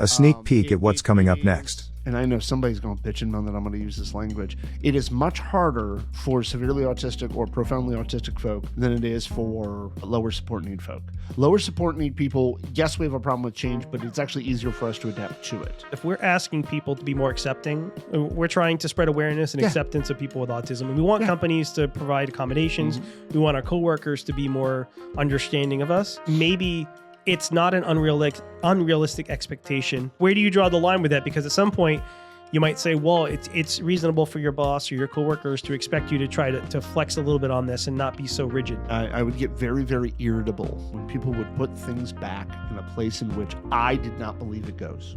A sneak peek at what's coming up next. And I know somebody's going to bitch and moan that I'm going to use this language. It is much harder for severely autistic or profoundly autistic folk than it is for lower support need folk. Lower support need people, yes, we have a problem with change, but it's actually easier for us to adapt to it. If we're asking people to be more accepting, we're trying to spread awareness and acceptance of people with autism. And we want companies to provide accommodations. We want our coworkers to be more understanding of us. Maybe it's not an unrealistic expectation. Where do you draw the line with that? Because at some point, you might say, well, it's reasonable for your boss or your coworkers to expect you to try to flex a little bit on this and not be so rigid. I would get very, very irritable when people would put things back in a place in which I did not believe it goes.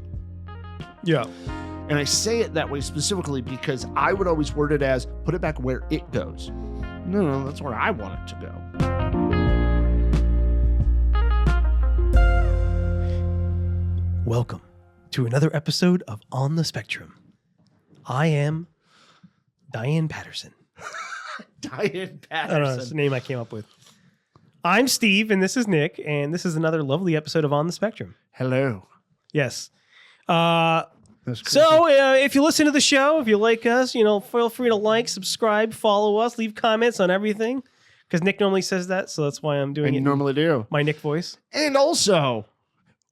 Yeah. And I say it that way specifically because I would always word it as, put it back where it goes. No, that's where I want it to go. Welcome to another episode of On the Spectrum. I am Diane Patterson. Diane Patterson. I don't know, that's the name I came up with. I'm Steve, and this is Nick, and this is another lovely episode of On the Spectrum. Hello. Yes. So if you listen to the show, if you like us, feel free to like, subscribe, follow us, leave comments on everything. Because Nick normally says that, so that's why I'm doing it. You normally do. My Nick voice. And also,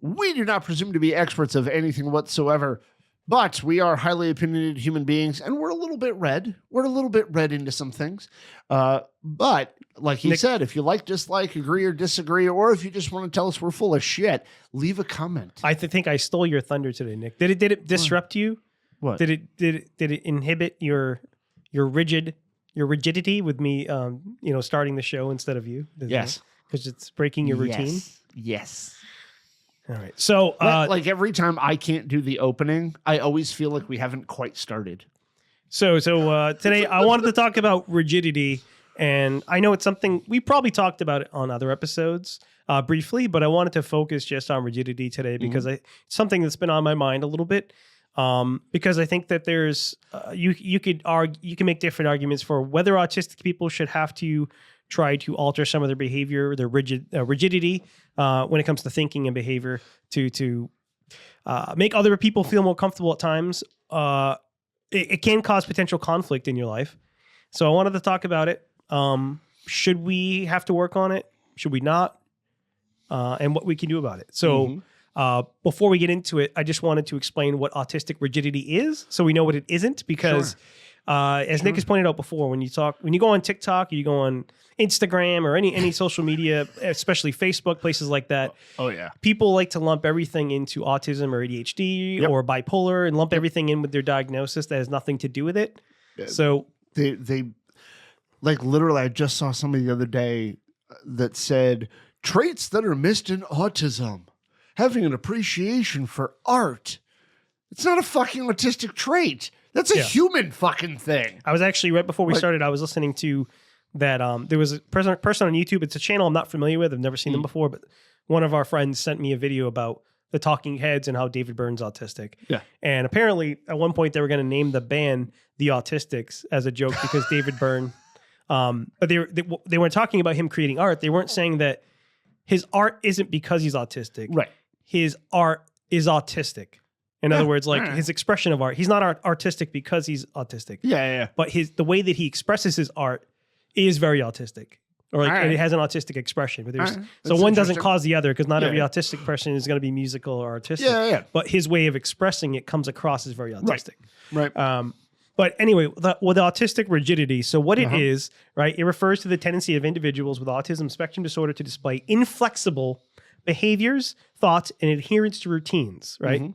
we do not presume to be experts of anything whatsoever, but we are highly opinionated human beings, and we're a little bit red. We're a little bit red into some things. But like he said, if you like, dislike, agree or disagree, or if you just want to tell us we're full of shit, leave a comment. I think I stole your thunder today, Nick. Did it disrupt you? What? Did it inhibit your rigidity with me starting the show instead of you? Yes. Because it's breaking your routine? Yes. All right. So, like every time I can't do the opening, I always feel like we haven't quite started. So today I wanted to talk about rigidity, and I know it's something we probably talked about it on other episodes briefly, but I wanted to focus just on rigidity today because it's something that's been on my mind a little bit. Because I think that there's you can make different arguments for whether autistic people should have to try to alter some of their behavior, their rigidity when it comes to thinking and behavior to make other people feel more comfortable at times. It can cause potential conflict in your life. So I wanted to talk about it. Should we have to work on it? Should we not? And what we can do about it. So before we get into it, I just wanted to explain what autistic rigidity is so we know what it isn't, because as Nick has pointed out before, when you go on TikTok, you go on Instagram or any social media, especially Facebook, places like that. Oh yeah. People like to lump everything into autism or ADHD or bipolar and lump everything in with their diagnosis that has nothing to do with it. So they like literally, I just saw somebody the other day that said traits that are missed in autism. Having an appreciation for art. It's not a fucking autistic trait. That's a human fucking thing. I was actually, right before we started, I was listening to that. There was a person on YouTube. It's a channel I'm not familiar with. I've never seen them before, but one of our friends sent me a video about the Talking Heads and how David Byrne's autistic. Yeah. And apparently at one point they were going to name the band the Autistics as a joke because David Byrne, but they weren't talking about him creating art. They weren't saying that his art isn't because he's autistic. Right. His art is autistic. In other words, like his expression of art, he's not artistic because he's autistic. Yeah. But the way that he expresses his art is very autistic, or like it has an autistic expression. But so one doesn't cause the other, because not every autistic person is going to be musical or artistic. Yeah. But his way of expressing it comes across as very autistic. Right. But anyway, with autistic rigidity, so what it is, right? It refers to the tendency of individuals with autism spectrum disorder to display inflexible behaviors, thoughts, and adherence to routines, right?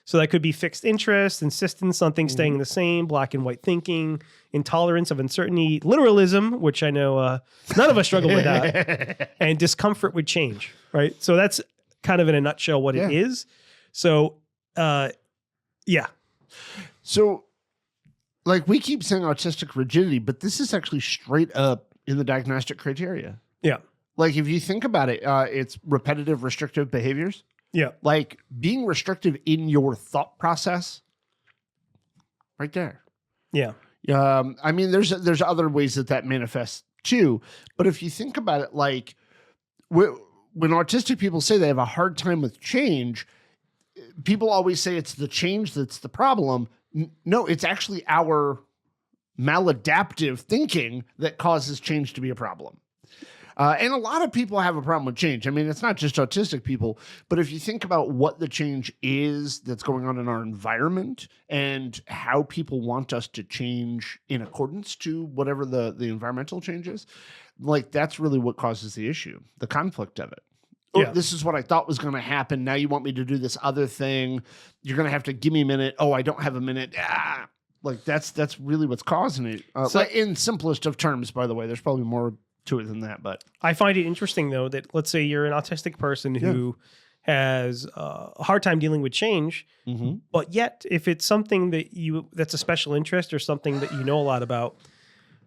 So that could be fixed interest, insistence on things staying the same, black and white thinking, intolerance of uncertainty, literalism, which I know none of us struggle with that, and discomfort with change, right? So that's kind of in a nutshell what it is. So, So, like, we keep saying autistic rigidity, but this is actually straight up in the diagnostic criteria. Yeah. Like, if you think about it, it's repetitive restrictive behaviors. Yeah. Like being restrictive in your thought process right there. Yeah. I mean, there's other ways that manifests too. But if you think about it, like when autistic people say they have a hard time with change, people always say it's the change that's the problem. No, it's actually our maladaptive thinking that causes change to be a problem. And a lot of people have a problem with change. I mean, it's not just autistic people, but if you think about what the change is that's going on in our environment and how people want us to change in accordance to whatever the environmental change is, like that's really what causes the issue, the conflict of it. Oh, Yeah. this is what I thought was going to happen. Now you want me to do this other thing. You're going to have to give me a minute. Oh, I don't have a minute. Like that's really what's causing it. So- like in simplest of terms, by the way, there's probably more to it than that, but I find it interesting though that let's say you're an autistic person who has a hard time dealing with change, but yet if it's something that's a special interest or something that you know a lot about,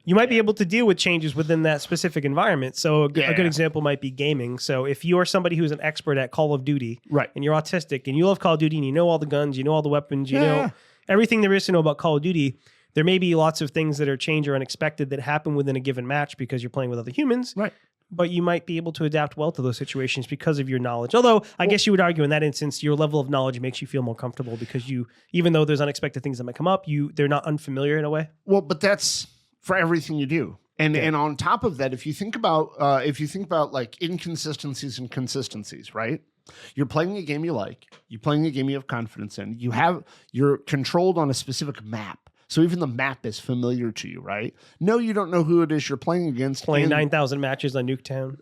you might be able to deal with changes within that specific environment. So a good example might be gaming. So if you're somebody who's an expert at Call of Duty, right, and you're autistic and you love Call of Duty and you know all the guns, you know all the weapons, you know everything there is to know about Call of Duty, there may be lots of things that are change or unexpected that happen within a given match because you're playing with other humans. Right. But you might be able to adapt well to those situations because of your knowledge. Although I guess you would argue in that instance, your level of knowledge makes you feel more comfortable because even though there's unexpected things that might come up, they're not unfamiliar in a way. Well, but that's for everything you do. And on top of that, if you think about like inconsistencies and consistencies, right? You're playing a game you like. You're playing a game you have confidence in. You're controlled on a specific map. So even the map is familiar to you, right? No, you don't know who it is you're playing against. Playing 9,000 matches on Nuketown.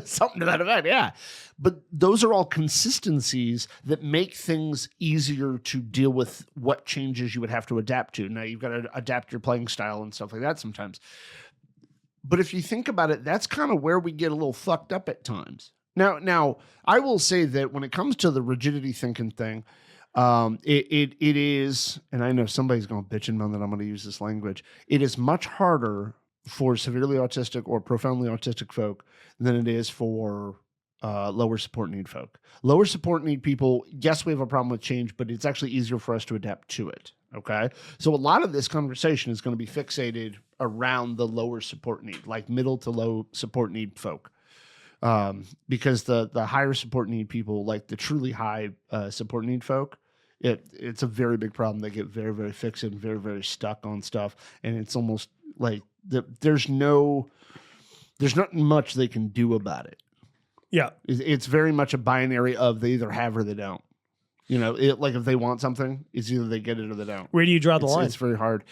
Something to that effect, yeah. But those are all consistencies that make things easier to deal with what changes you would have to adapt to. Now, you've got to adapt your playing style and stuff like that sometimes. But if you think about it, that's kind of where we get a little fucked up at times. Now, I will say that when it comes to the rigidity thinking thing, it is, and I know somebody's going to bitch and moan that I'm going to use this language. It is much harder for severely autistic or profoundly autistic folk than it is for lower support need folk. Lower support need people, yes, we have a problem with change, but it's actually easier for us to adapt to it. Okay. So a lot of this conversation is going to be fixated around the lower support need, like middle to low support need folk. Because the higher support need people, like the truly high support need folk, it's a very big problem. They get very, very fixated and very, very stuck on stuff. And it's almost like there's not much they can do about it. Yeah. It's very much a binary of they either have or they don't. You know, like if they want something, it's either they get it or they don't. Where do you draw the line? It's very hard.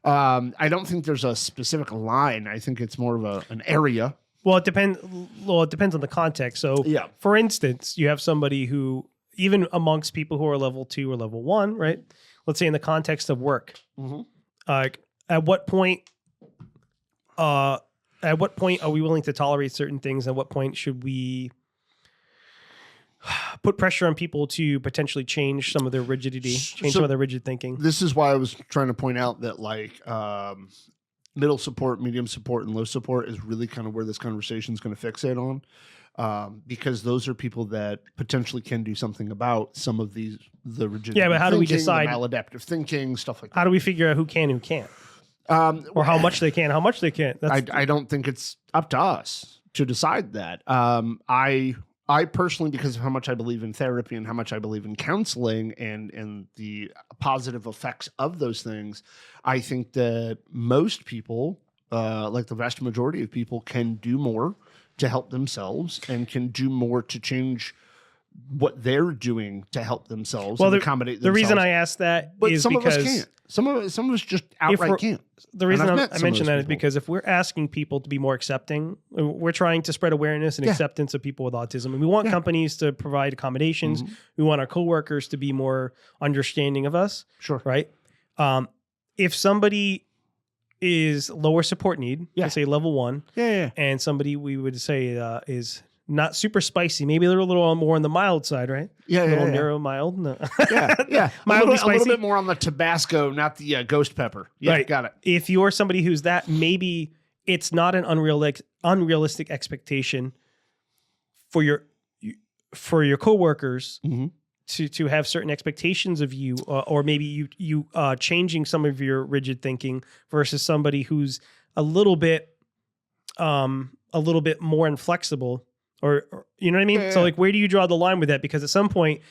I don't think there's a specific line. I think it's more of an area. Well, it depends. Well, it depends on the context. So, for instance, you have somebody who, even amongst people who are level 2 or level 1, right? Let's say in the context of work, at what point are we willing to tolerate certain things? At what point should we put pressure on people to potentially change some of their rigidity, some of their rigid thinking? This is why I was trying to point out that, like, middle support, medium support, and low support is really kind of where this conversation is going to fixate on, because those are people that potentially can do something about some of the rigidity. Yeah, but how do we decide maladaptive thinking, stuff like that? How do we figure out who can, who can't, or how much they can, how much they can't? I don't think it's up to us to decide that. I personally, because of how much I believe in therapy and how much I believe in counseling and the positive effects of those things, I think that most people, like the vast majority of people, can do more to help themselves and can do more to change what they're doing to help themselves and accommodate themselves. The reason I asked that is some because of us can't. Some of us just outright can't. The reason I mention that is because if we're asking people to be more accepting, we're trying to spread awareness and acceptance of people with autism. And we want companies to provide accommodations. We want our coworkers to be more understanding of us. Sure. Right? If somebody is lower support need, let's say level 1, and somebody we would say is not super spicy, maybe they're a little more on the mild side, right? Yeah, a little narrow, mild. No. Mildly spicy. A little bit more on the Tabasco, not the ghost pepper. Yeah, right. Got it. If you're somebody who's that, maybe it's not an unrealistic expectation for your coworkers to have certain expectations of you, or maybe you changing some of your rigid thinking versus somebody who's a little bit more inflexible. Or you know what I mean? So like, where do you draw the line with that? Because at some point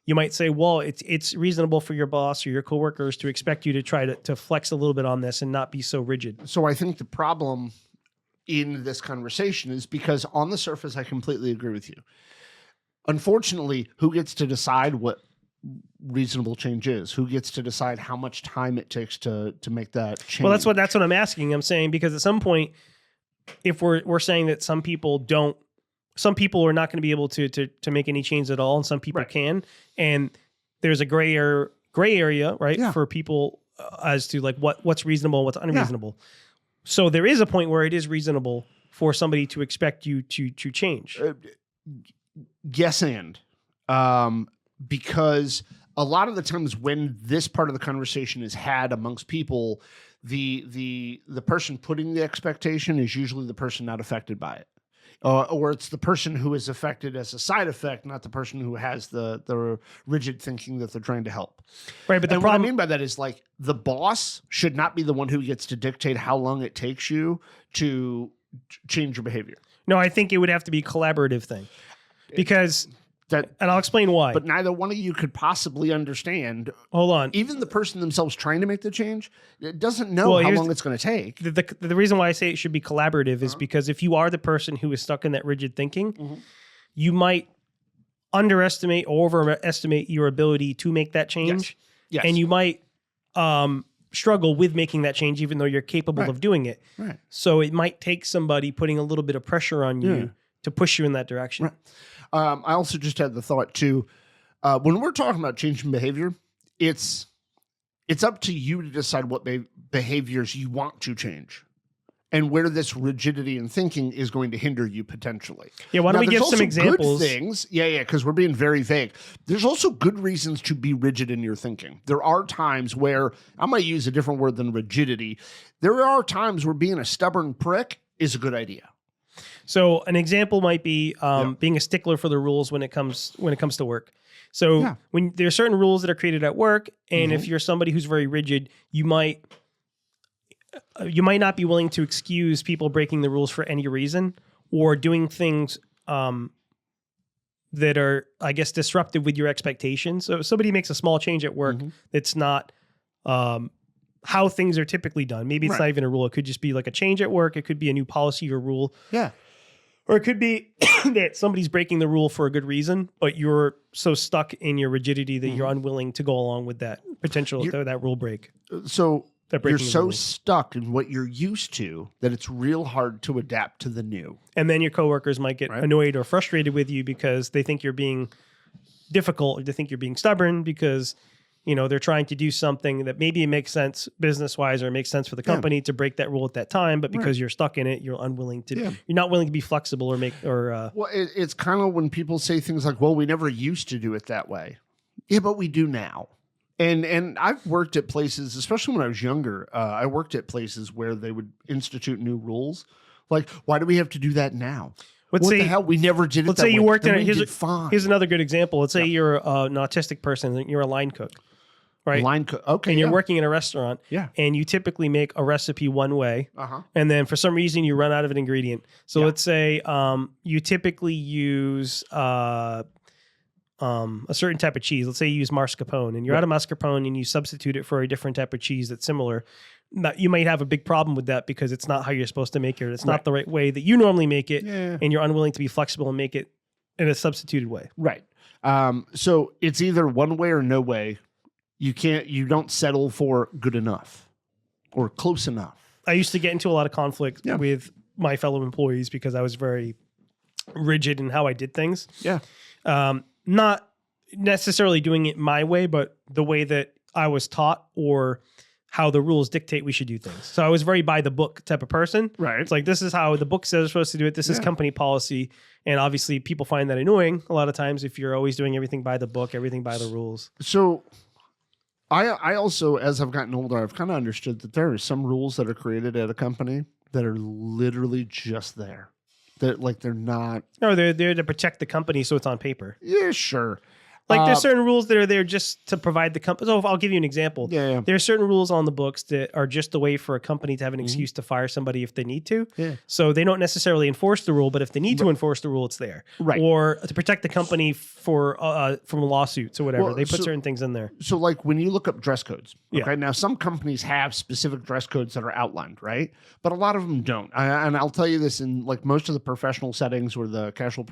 you might say, well, it's reasonable for your boss or your coworkers to expect you to try to flex a little bit on this and not be so rigid. So I think the problem in this conversation is because on the surface, I completely agree with you. Unfortunately, who gets to decide what reasonable change is? Who gets to decide how much time it takes to make that change? Well, that's what I'm asking. I'm saying because at some point, if we're saying that some people are not going to be able to make any change at all, and some people can, and there's a gray area, right, for people as to like what's reasonable and what's unreasonable. Yeah. So there is a point where it is reasonable for somebody to expect you to change. Yes, and because a lot of the times when this part of the conversation is had amongst people, the person putting the expectation is usually the person not affected by it. Or it's the person who is affected as a side effect, not the person who has the rigid thinking that they're trying to help. Right, but what I mean by that is like the boss should not be the one who gets to dictate how long it takes you to change your behavior. No, I think it would have to be a collaborative thing because and I'll explain why. But neither one of you could possibly understand. Hold on. Even the person themselves trying to make the change, it doesn't know how long it's going to take. The reason why I say it should be collaborative is because if you are the person who is stuck in that rigid thinking, you might underestimate or overestimate your ability to make that change. Yes. And you might struggle with making that change even though you're capable of doing it. Right. So it might take somebody putting a little bit of pressure on you to push you in that direction. Right. I also just had the thought too, when we're talking about changing behavior, it's up to you to decide what behaviors you want to change and where this rigidity in thinking is going to hinder you potentially. Yeah, why don't we give some examples? Good things. Yeah, because we're being very vague. There's also good reasons to be rigid in your thinking. There are times where, I might use a different word than rigidity. There are times where being a stubborn prick is a good idea. So an example might be being a stickler for the rules when it comes to work. So when there are certain rules that are created at work, and if you're somebody who's very rigid, you might not be willing to excuse people breaking the rules for any reason or doing things that are, I guess, disruptive with your expectations. So if somebody makes a small change at work that's not how things are typically done. Maybe it's not even a rule. It could just be like a change at work. It could be a new policy or rule. Yeah. Or it could be that somebody's breaking the rule for a good reason, but you're so stuck in your rigidity that you're unwilling to go along with that that rule break. So you're so stuck in what you're used to that it's real hard to adapt to the new. And then your coworkers might get annoyed or frustrated with you because they think you're being difficult or they think you're being stubborn because they're trying to do something that maybe it makes sense business-wise or it makes sense for the company to break that rule at that time, but because you're stuck in it, you're unwilling to. Yeah. You're not willing to be flexible Well, it's kind of when people say things like, "Well, we never used to do it that way." Yeah, but we do now. And I've worked at places, especially when I was younger. I worked at places where they would institute new rules. Like, why do we have to do that now? What the hell? We never did it. Let's say you worked in it. Here's another good example. Let's say you're an autistic person and you're a line cook. Right. Line cook. Okay. And you're working in a restaurant. Yeah. And you typically make a recipe one way. And then for some reason you run out of an ingredient. So let's say you typically use a certain type of cheese. Let's say you use mascarpone and you're out of mascarpone and you substitute it for a different type of cheese that's similar. Now, you might have a big problem with that because it's not how you're supposed to make it. It's not the right way that you normally make it. Yeah. And you're unwilling to be flexible and make it in a substituted way. Right. So it's either one way or no way. You don't settle for good enough or close enough. I used to get into a lot of conflict with my fellow employees because I was very rigid in how I did things. Yeah. Not necessarily doing it my way, but the way that I was taught or how the rules dictate we should do things. So I was very by the book type of person. Right. It's like, this is how the book says we're supposed to do it. This is company policy. And obviously people find that annoying a lot of times if you're always doing everything by the book, everything by the rules. So I also, as I've gotten older, I've kind of understood that there are some rules that are created at a company that are literally just there. That they're not. No, they're there to protect the company, so it's on paper. Yeah, sure. Like there's certain rules that are there just to provide the company. So I'll give you an example. Yeah. There are certain rules on the books that are just a way for a company to have an excuse to fire somebody if they need to. Yeah. So they don't necessarily enforce the rule, but if they need to enforce the rule, it's there. Right. Or to protect the company from lawsuits or whatever. Well, They put certain things in there. So like when you look up dress codes, Yeah. okay, now some companies have specific dress codes that are outlined, right? But a lot of them don't. And I'll tell you this, in like most of the professional settings or the casual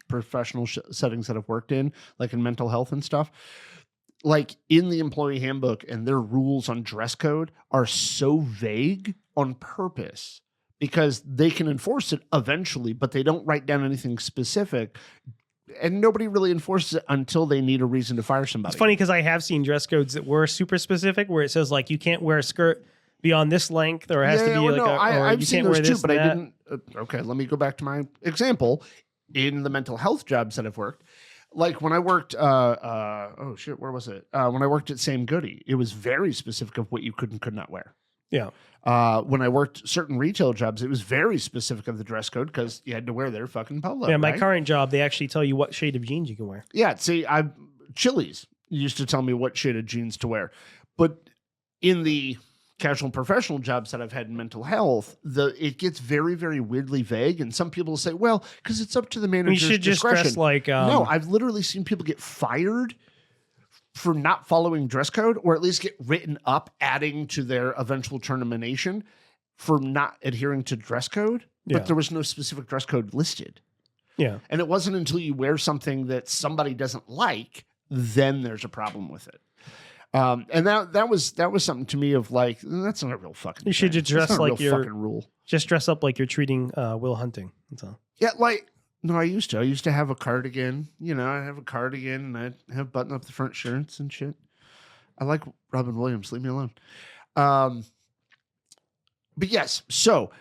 professional settings that I've worked in, like in mental health and stuff, like in the employee handbook and their rules on dress code are so vague on purpose because they can enforce it eventually, but they don't write down anything specific. And nobody really enforces it until they need a reason to fire somebody. It's funny because I have seen dress codes that were super specific where it says like you can't wear a skirt beyond this length or it has to be like I've you seen can't those wear too, this but and I that. didn't. Okay, let me go back to my example. In the mental health jobs that I've worked, like when I worked, oh shit, where was it? When I worked at Sam Goody, it was very specific of what you could and could not wear. Yeah. When I worked certain retail jobs, it was very specific of the dress code because you had to wear their fucking polo. Yeah, my right? current job, they actually tell you what shade of jeans you can wear. Yeah, see, Chili's used to tell me what shade of jeans to wear, but in the casual and professional jobs that I've had in mental health, it gets very, very weirdly vague. And some people say, well, because it's up to the manager's You should just discretion. dress like no, I've literally seen people get fired for not following dress code, or at least get written up adding to their eventual termination for not adhering to dress code. But there was no specific dress code listed. Yeah. And it wasn't until you wear something that somebody doesn't like, then there's a problem with it. And that was something to me of like, that's not a real fucking You should thing. just dress That's not a like real you're fucking rule. Just dress up like you're treating Will Hunting. That's all. Yeah, like no, I used to have a cardigan. You know, I have a cardigan and I have button up the front shirts and shit. I like Robin Williams. Leave me alone. But yes, so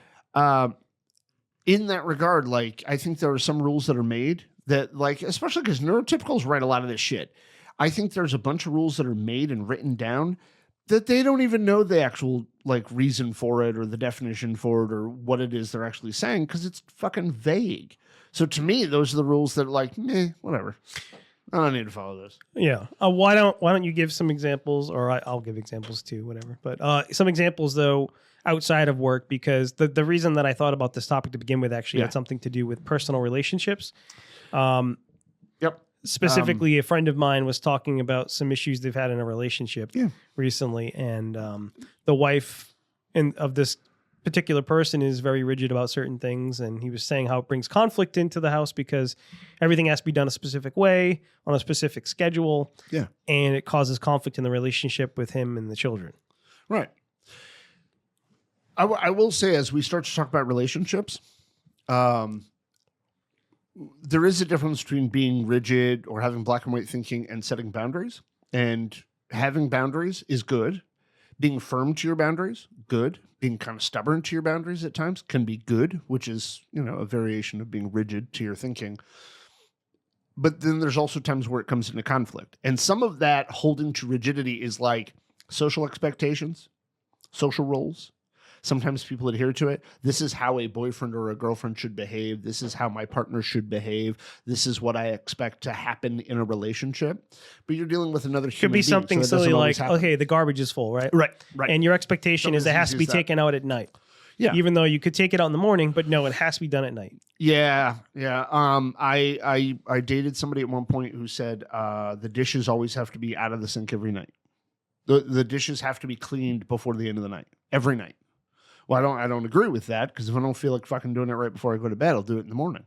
in that regard, like I think there are some rules that are made that, like, especially because neurotypicals write a lot of this shit. I think there's a bunch of rules that are made and written down that they don't even know the actual like reason for it or the definition for it or what it is they're actually saying because it's fucking vague. So to me, those are the rules that are like, meh, whatever. I don't need to follow this. Yeah. Why don't you give some examples, or I'll give examples too, whatever. But some examples though outside of work, because the reason that I thought about this topic to begin with actually had something to do with personal relationships. Yep. Specifically, a friend of mine was talking about some issues they've had in a relationship recently, and the wife of this particular person is very rigid about certain things, and he was saying how it brings conflict into the house because everything has to be done a specific way on a specific schedule, and it causes conflict in the relationship with him and the children. Right. I will say, as we start to talk about relationships, there is a difference between being rigid or having black and white thinking and setting boundaries. And having boundaries is good. Being firm to your boundaries, good. Being kind of stubborn to your boundaries at times can be good, which is, you know, a variation of being rigid to your thinking. But then there's also times where it comes into conflict. And some of that holding to rigidity is like social expectations, social roles. Sometimes people adhere to it. This is how a boyfriend or a girlfriend should behave. This is how my partner should behave. This is what I expect to happen in a relationship. But you're dealing with another human Could be being, something so that silly doesn't like, always happen. okay, the garbage is full, right? Right. And your expectation is it has to be that. taken out at night. Yeah. Even though you could take it out in the morning, but no, it has to be done at night. Yeah. I dated somebody at one point who said the dishes always have to be out of the sink every night. The dishes have to be cleaned before the end of the night, every night. Well, I don't agree with that, because if I don't feel like fucking doing it right before I go to bed, I'll do it in the morning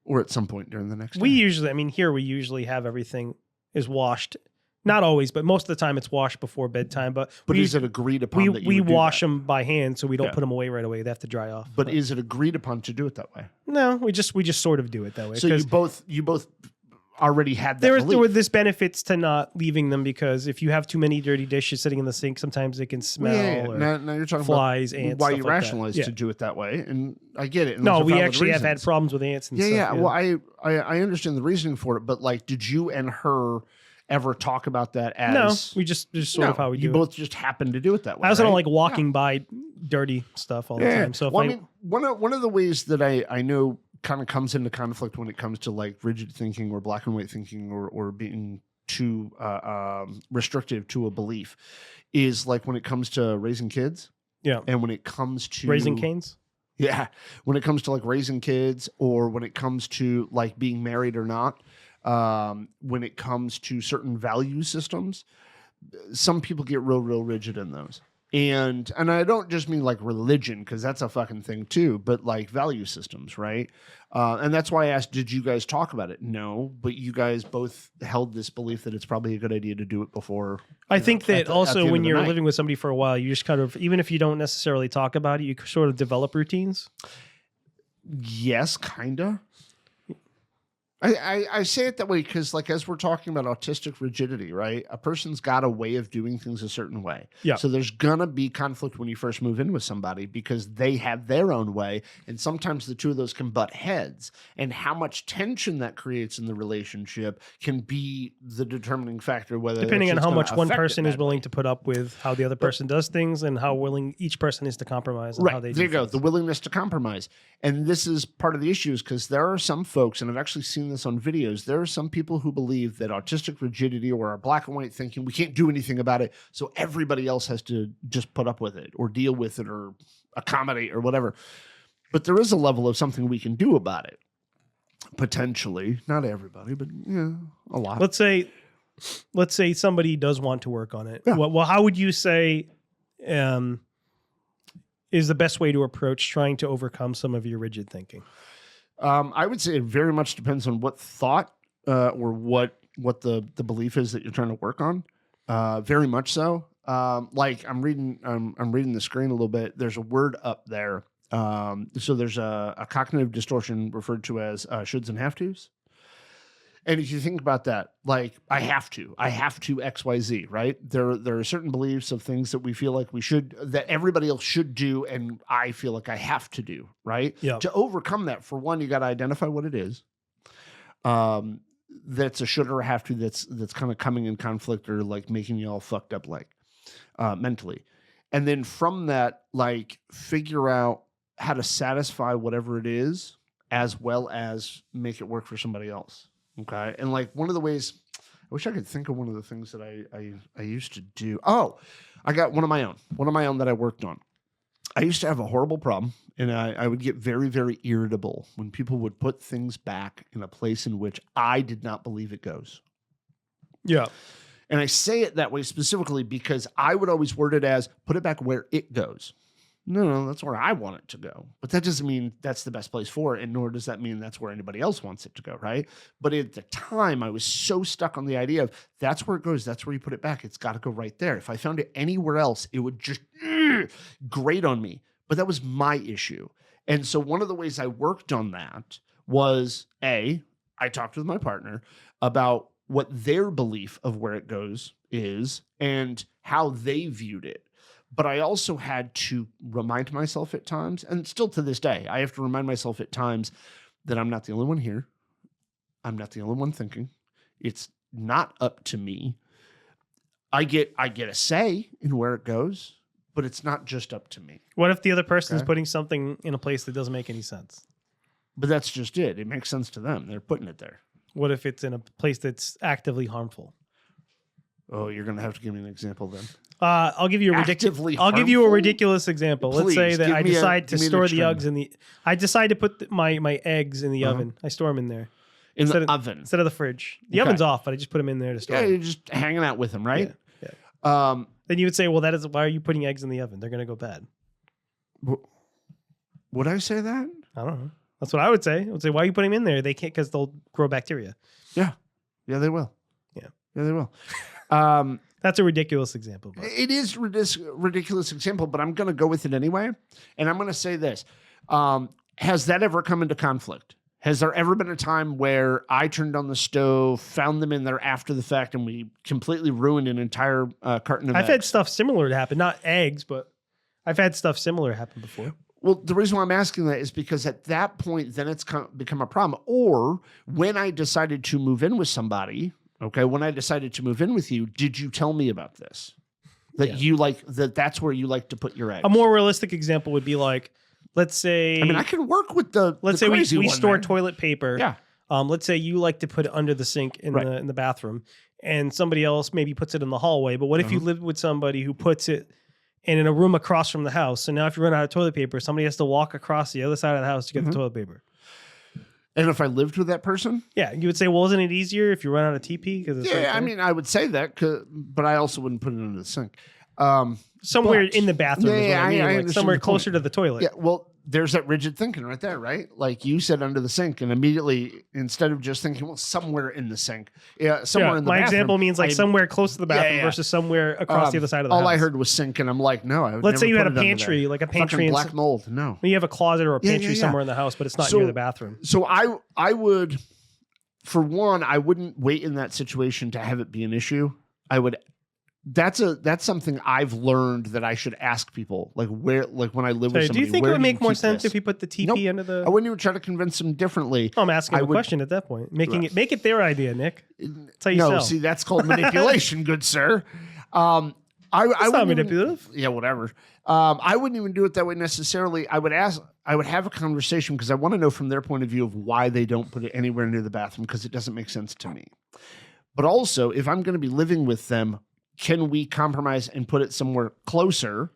or at some point during the next day. We usually have everything is washed. Not always, but most of the time it's washed before bedtime. But is it agreed upon that you we would do wash that? them by hand, so we don't put them away right away. They have to dry off. But is it agreed upon to do it that way? No, we just sort of do it that way. So you both already had that there were belief. this benefits to not leaving them, because if you have too many dirty dishes sitting in the sink, sometimes they can smell. Or now you're talking flies, about ants, why stuff you like that. rationalize to do it that way, and I get it. And No, those are we valid actually have had reasons. problems with ants and stuff. Yeah. Well, I understand the reasoning for it, but like, did you and her ever talk about that as? No, we just sort of how we do you it. both just happen to do it that way. I also right? don't like walking by dirty stuff all the time. So if one of the ways that I know kind of comes into conflict when it comes to like rigid thinking or black and white thinking or being too restrictive to a belief is like when it comes to raising kids. Yeah. And when it comes to Raising Canes. Yeah. When it comes to like raising kids or when it comes to like being married or not, when it comes to certain value systems, some people get real rigid in those. And I don't just mean like religion, because that's a fucking thing too, but like value systems, right? And that's why I asked, did you guys talk about it? No, but you guys both held this belief that it's probably a good idea to do it before. I think that also when you're living with somebody for a while, you just kind of, even if you don't necessarily talk about it, you sort of develop routines. Yes, kind of. I say it that way because, like, as we're talking about autistic rigidity, right? A person's got a way of doing things a certain way. Yeah. So there's gonna be conflict when you first move in with somebody because they have their own way, and sometimes the two of those can butt heads. And how much tension that creates in the relationship can be the determining factor. Whether depending on how much one person is willing to put up with how the other person does things, and how willing each person is to compromise. And right how they there you go, things. the willingness to compromise. And this is part of the issue, is because there are some folks, and I've actually seen this on videos, there are some people who believe that autistic rigidity or our black and white thinking, we can't do anything about it, so everybody else has to just put up with it or deal with it or accommodate or whatever. But there is a level of something we can do about it, potentially. Not everybody, but yeah, a lot. Let's say somebody does want to work on it. Yeah. Well, how would you say is the best way to approach trying to overcome some of your rigid thinking? I would say it very much depends on what thought or what the belief is that you're trying to work on. Very much so. Like I'm reading the screen a little bit. There's a word up there. So there's a cognitive distortion referred to as shoulds and have tos. And if you think about that, like I have to X, Y, Z, right? There are certain beliefs of things that we feel like we should, that everybody else should do, and I feel like I have to do, right? Yeah. To overcome that, for one, you got to identify what it is. That's a should or a have to that's kind of coming in conflict or like making you all fucked up, like mentally. And then from that, like figure out how to satisfy whatever it is, as well as make it work for somebody else. Okay. And like one of the ways, I wish I could think of one of the things that I used to do. Oh, I got one of my own that I worked on. I used to have a horrible problem, and I would get very, very irritable when people would put things back in a place in which I did not believe it goes. Yeah. And I say it that way specifically because I would always word it as put it back where it goes. No, that's where I want it to go. But that doesn't mean that's the best place for it, and nor does that mean that's where anybody else wants it to go, right? But at the time, I was so stuck on the idea of that's where it goes, that's where you put it back. It's got to go right there. If I found it anywhere else, it would just grate on me. But that was my issue. And so one of the ways I worked on that was, I talked with my partner about what their belief of where it goes is and how they viewed it. But I also had to remind myself at times, and still to this day, I have to remind myself at times that I'm not the only one here. I'm not the only one thinking. It's not up to me. I get a say in where it goes, but it's not just up to me. What if the other person is putting something in a place that doesn't make any sense? But that's just it. It makes sense to them. They're putting it there. What if it's in a place that's actively harmful? Oh, you're going to have to give me an example then. I'll give you a ridiculous example. Please, Let's say that I decide to store the extreme. eggs in the. I decide to put my eggs in the oven. I store them in there In the oven. instead of the fridge. The oven's off, but I just put them in there to store. Yeah, them. you're just hanging out with them, right? Yeah. Then you would say, well, why are you putting eggs in the oven? They're going to go bad. Would I say that? I don't know. That's what I would say. I would say, why are you putting them in there? They can't, because they'll grow bacteria. Yeah, they will. Yeah, they will. That's a ridiculous example. But. It is ridiculous example, but I'm going to go with it anyway. And I'm going to say this. Has that ever come into conflict? Has there ever been a time where I turned on the stove, found them in there after the fact, and we completely ruined an entire carton of eggs? I've had stuff similar to happen. Not eggs, but I've had stuff similar happen before. Well, the reason why I'm asking that is because at that point, then it's become a problem. Or when I decided to move in with somebody, when I decided to move in with you, did you tell me about this? That you like, that's where you like to put your eggs? A more realistic example would be like, let's say, I mean, I can work with the. let's the say we crazy one, store man. toilet paper. Yeah. Let's say you like to put it under the sink in Right. the bathroom, and somebody else maybe puts it in the hallway. But what if you live with somebody who puts it in a room across from the house? So now if you run out of toilet paper, somebody has to walk across the other side of the house to get the toilet paper. And if I lived with that person, Yeah, you would say, well, isn't it easier if you run out of TP? Because yeah, I mean, I would say that, but I also wouldn't put it into the sink. somewhere but- in the bathroom. Yeah, is what yeah, I mean. I Like understand somewhere the point. closer to the toilet. Yeah, well, there's that rigid thinking right there, right? Like you said, under the sink, and immediately instead of just thinking, well, somewhere in the sink, somewhere in the my bathroom, example means like somewhere close to the bathroom yeah. versus somewhere across the other side of the house. All I heard was sink, and I'm like, no. I would Let's say never you had put a it under pantry, there. like a Fucking pantry, and black mold. No. you have a closet or a Yeah, pantry yeah. somewhere in the house, but it's not So- near the bathroom. So I would, for one, I wouldn't wait in that situation to have it be an issue. I would. That's something I've learned that I should ask people, like when I live with So, somebody. do you think it where would make more keep sense this? if you put the TP Nope. under the? I wouldn't even try to convince them differently. I'm asking I a would- question at that point, make it their idea, Nick. That's how you No, sell. see, that's called manipulation, good sir. I It's wouldn't not even- manipulative. Yeah, whatever. I wouldn't even do it that way necessarily. I would have a conversation because I want to know from their point of view of why they don't put it anywhere near the bathroom, because it doesn't make sense to me. But also, if I'm going to be living with them, can we compromise and put it somewhere closer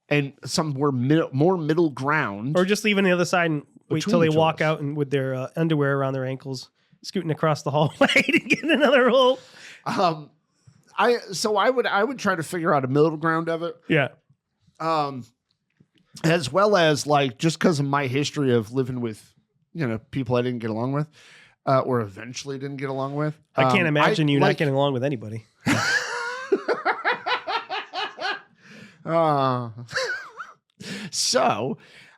and somewhere more middle ground? Or just leave it on the other side and wait Between till they the walk toilets. out and with their underwear around their ankles, scooting across the hallway to get another hole. I would try to figure out a middle ground of it. Yeah. As well as like, just because of my history of living with, people I didn't get along with, or eventually didn't get along with. I can't imagine you not like- getting along with anybody. So,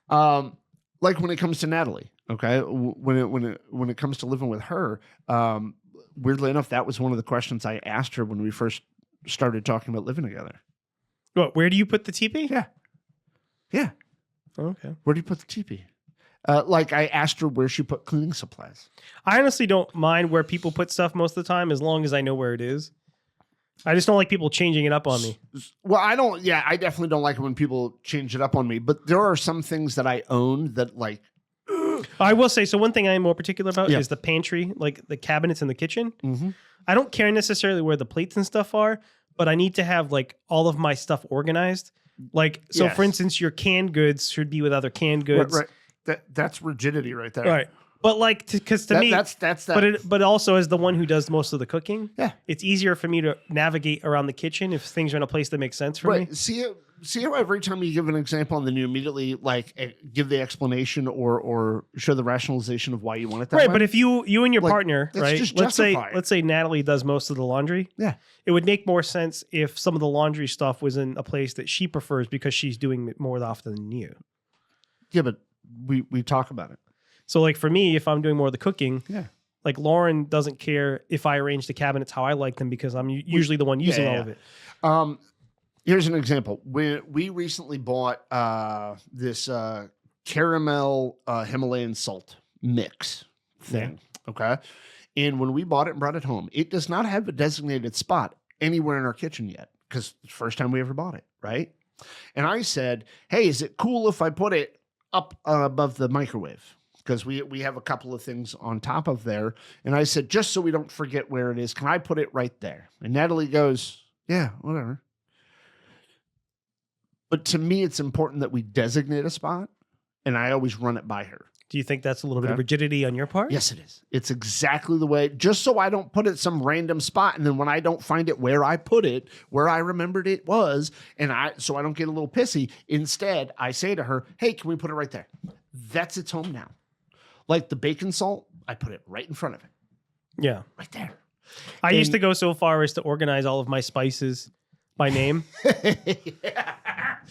like when it comes to Natalie, okay, when it comes to living with her, weirdly enough, that was one of the questions I asked her when we first started talking about living together. What? Where do you put the TP? Yeah. Okay. Where do you put the teepee? Like I asked her where she put cleaning supplies. I honestly don't mind where people put stuff most of the time, as long as I know where it is. I just don't like people changing it up on me. Well, I don't. Yeah, I definitely don't like it when people change it up on me. But there are some things that I own that, like, I will say, so one thing I'm more particular about Yeah. is the pantry, like the cabinets in the kitchen. Mhm. I don't care necessarily where the plates and stuff are, but I need to have like all of my stuff organized. Like, so Yes. for instance, your canned goods should be with other canned goods. right. That's rigidity right there. Right. But like, because to That- me, that's that. but also as the one who does most of the cooking, Yeah. it's easier for me to navigate around the kitchen if things are in a place that makes sense for me. Right. See how every time you give an example and then you immediately give the explanation or show the rationalization of why you want it that Right, way? but if you and your Like, partner, let's right? just Let's justify it. say Natalie does most of the laundry. Yeah. It would make more sense if some of the laundry stuff was in a place that she prefers because she's doing it more often than you. Yeah, but we talk about it. So like for me, if I'm doing more of the cooking, Yeah. like Lauren doesn't care if I arrange the cabinets how I like them because I'm usually the one using yeah, all yeah. of it. Here's an example. We recently bought this caramel Himalayan salt mix thing. Okay. And when we bought it and brought it home, it does not have a designated spot anywhere in our kitchen yet, because it's the first time we ever bought it. Right. And I said, hey, is it cool if I put it up above the microwave? Because we have a couple of things on top of there. And I said, just so we don't forget where it is, can I put it right there? And Natalie goes, yeah, whatever. But to me, it's important that we designate a spot, and I always run it by her. Do you think that's a little bit of Okay. rigidity on your part? Yes, it is. It's exactly the way, just so I don't put it some random spot. And then when I don't find it where I put it, where I remembered it was, so I don't get a little pissy. Instead, I say to her, hey, can we put it right there? That's its home now. Like the bacon salt, I put it right in front of it, Yeah. right there. I used to go so far as to organize all of my spices by name.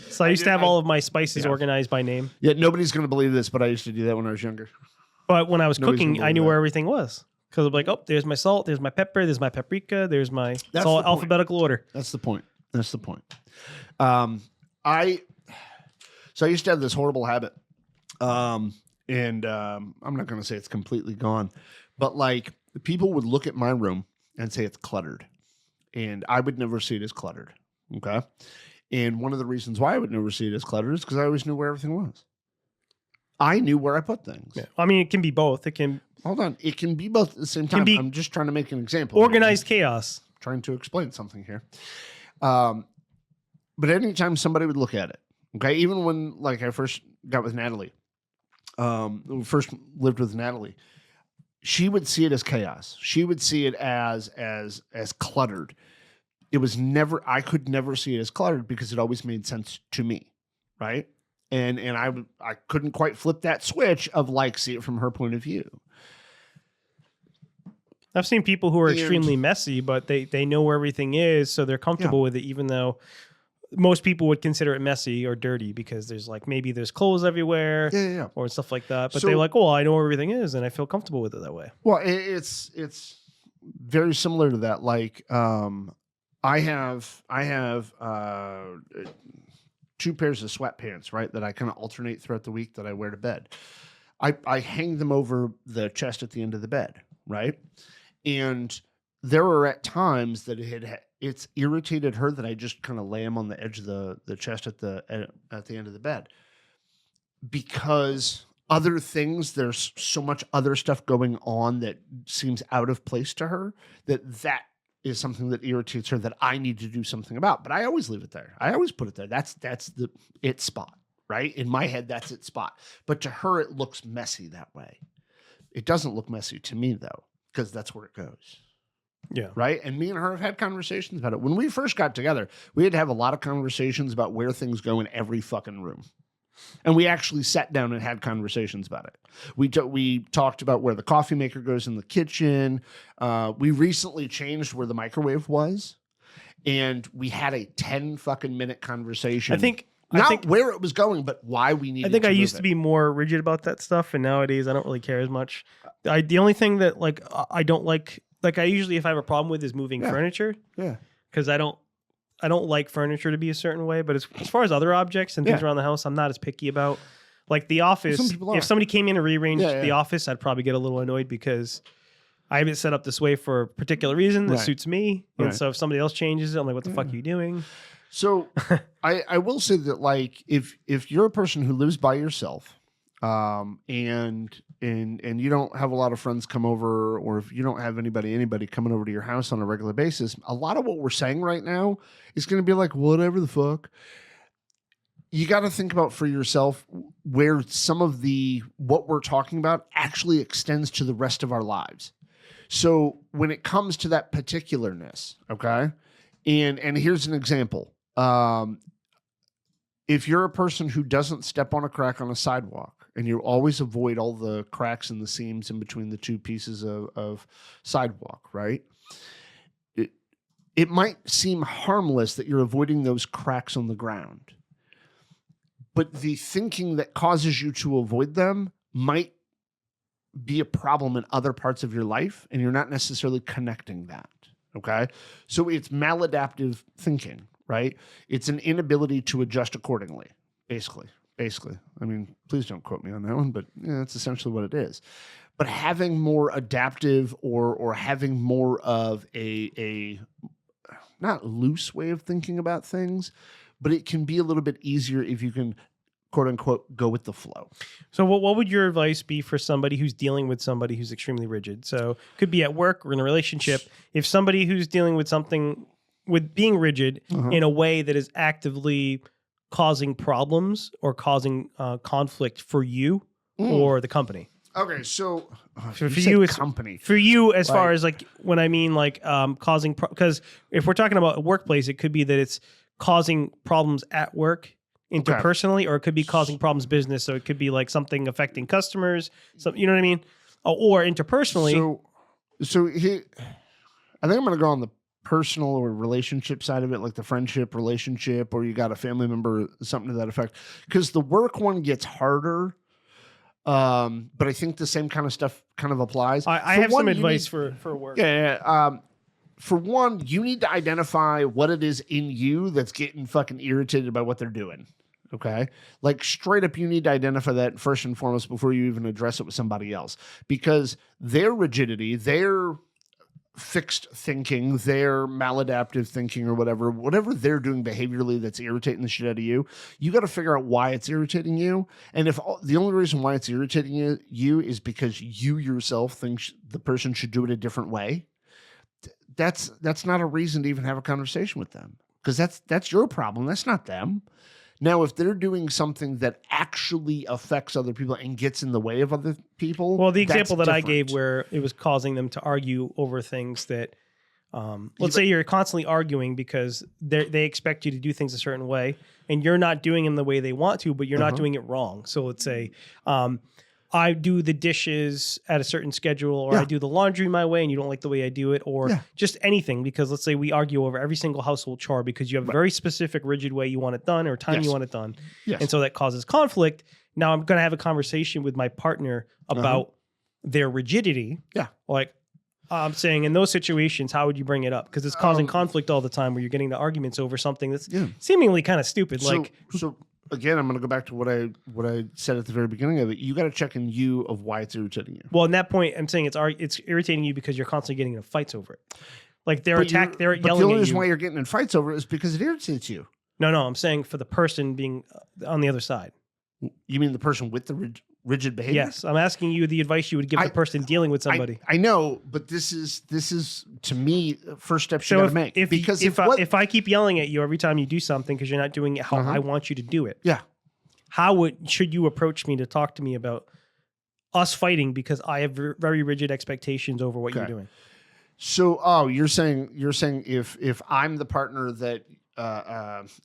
So I used to have all of my spices Yeah. organized by name. Yeah, nobody's going to believe this, but I used to do that when I was younger. But when I was Nobody's cooking, gonna I knew believe where that. everything was. Because I'm like, oh, there's my salt, there's my pepper, there's my paprika, there's my... It's That's all the point. alphabetical order. That's the point. That's the point. I used to have this horrible habit. I'm not going to say it's completely gone, but like people would look at my room and say it's cluttered, and I would never see it as cluttered. Okay. And one of the reasons why I would never see it as cluttered is because I always knew where everything was. I knew where I put things. Yeah. I mean, it can be both. It can Hold on. It can be both at the same time. be I'm just trying to make an example. organized chaos. Trying to explain something here. But anytime somebody would look at it, okay, even when like I first got with Natalie, first lived with Natalie, she would see it as chaos. She would see it as cluttered. It was never, I could never see it as cluttered because it always made sense to me, right? And I couldn't quite flip that switch of like see it from her point of view. I've seen people who are extremely messy, but they know where everything is, so they're comfortable with it, even though most people would consider it messy or dirty because there's like maybe there's clothes everywhere or stuff like that. But they're like, oh, I know where everything is, and I feel comfortable with it that way. Well, it's very similar to that. Like I have 2 pairs of sweatpants, right, that I kind of alternate throughout the week that I wear to bed. I hang them over the chest at the end of the bed, right? And there are at times that it's irritated her that I just kind of lay them on the edge of the chest at the end of the bed, because other things, there's so much other stuff going on that seems out of place to her that is something that irritates her that I need to do something about. But I always leave it there. I always put it there. That's the it spot, right? In my head, that's its spot. But to her, it looks messy that way. It doesn't look messy to me though, because that's where it goes. Yeah. Right. And me and her have had conversations about it. When we first got together, we had to have a lot of conversations about where things go in every fucking room. And we actually sat down and had conversations about it. We talked about where the coffee maker goes in the kitchen. We recently changed where the microwave was. And we had a 10 fucking minute conversation. I think where it was going, but why we needed to I move used it. to be more rigid about that stuff. And nowadays I don't really care as much. The only thing that like I don't like I usually, if I have a problem with, is moving furniture. Yeah. Because I don't like furniture to be a certain way. But as far as other objects and things around the house, I'm not as picky about. Like the office, if somebody came in and rearranged the office, I'd probably get a little annoyed because I have it set up this way for a particular reason that suits me. And so if somebody else changes it, I'm like, what the fuck are you doing? So I will say that like if you're a person who lives by yourself, and you don't have a lot of friends come over, or if you don't have anybody coming over to your house on a regular basis, a lot of what we're saying right now is going to be like, whatever the fuck. You got to think about for yourself where some of what we're talking about actually extends to the rest of our lives. So when it comes to that particularness, okay, and here's an example. If you're a person who doesn't step on a crack on a sidewalk, and you always avoid all the cracks and the seams in between the 2 pieces of sidewalk, right? It might seem harmless that you're avoiding those cracks on the ground, but the thinking that causes you to avoid them might be a problem in other parts of your life, and you're not necessarily connecting that, okay? So it's maladaptive thinking, right? It's an inability to adjust accordingly, basically. I mean, please don't quote me on that one, but that's essentially what it is. But having more adaptive or having more of a not loose way of thinking about things, but it can be a little bit easier if you can, quote unquote, go with the flow. So what would your advice be for somebody who's dealing with somebody who's extremely rigid? So it could be at work or in a relationship. If somebody who's dealing with something with being rigid in a way that is actively causing problems or causing conflict for you or the company. Okay, so for you as company. For you, as far as like when I mean like causing, because if we're talking about a workplace, it could be that it's causing problems at work interpersonally, or it could be causing problems business. So it could be like something affecting customers. So you know what I mean, or interpersonally. So he, I think I'm going to go on the personal or relationship side of it, like the friendship relationship, or you got a family member, something to that effect, because the work one gets harder. But I think the same kind of stuff kind of applies. I have some advice for work. For one, you need to identify what it is in you that's getting fucking irritated by what they're doing. Okay. Like straight up, you need to identify that first and foremost before you even address it with somebody else, because their rigidity, their fixed thinking, their maladaptive thinking or whatever they're doing behaviorally that's irritating the shit out of you, you got to figure out why it's irritating you. And if the only reason why it's irritating you is because you yourself think the person should do it a different way, that's not a reason to even have a conversation with them, because that's your problem. That's not them. Now, if they're doing something that actually affects other people and gets in the way of other people, well, the example that different. I gave where it was causing them to argue over things that, let's say you're constantly arguing because they expect you to do things a certain way and you're not doing them the way they want to, but you're not doing it wrong. So let's say I do the dishes at a certain schedule, or I do the laundry my way and you don't like the way I do it, or just anything, because let's say we argue over every single household chore because you have a very specific, rigid way you want it done or time you want it done. And so that causes conflict. Now I'm going to have a conversation with my partner about their rigidity. Like I'm saying, in those situations, how would you bring it up? Because it's causing conflict all the time where you're getting to arguments over something that's seemingly kind of stupid. So again, I'm going to go back to what I said at the very beginning of it. You got to check in you of why it's irritating you. Well, in that point, I'm saying it's irritating you because you're constantly getting into fights over it. Like they're yelling at you. The only reason why you're getting in fights over it is because it irritates you. No, I'm saying for the person being on the other side. You mean the person with the rigid behavior? Yes, I'm asking you the advice you would give the person dealing with somebody. I know, but this is to me first step you got to make. If I keep yelling at you every time you do something because you're not doing it how I want you to do it, how should you approach me to talk to me about us fighting because I have very rigid expectations over what you're doing? So, you're saying if I'm the partner that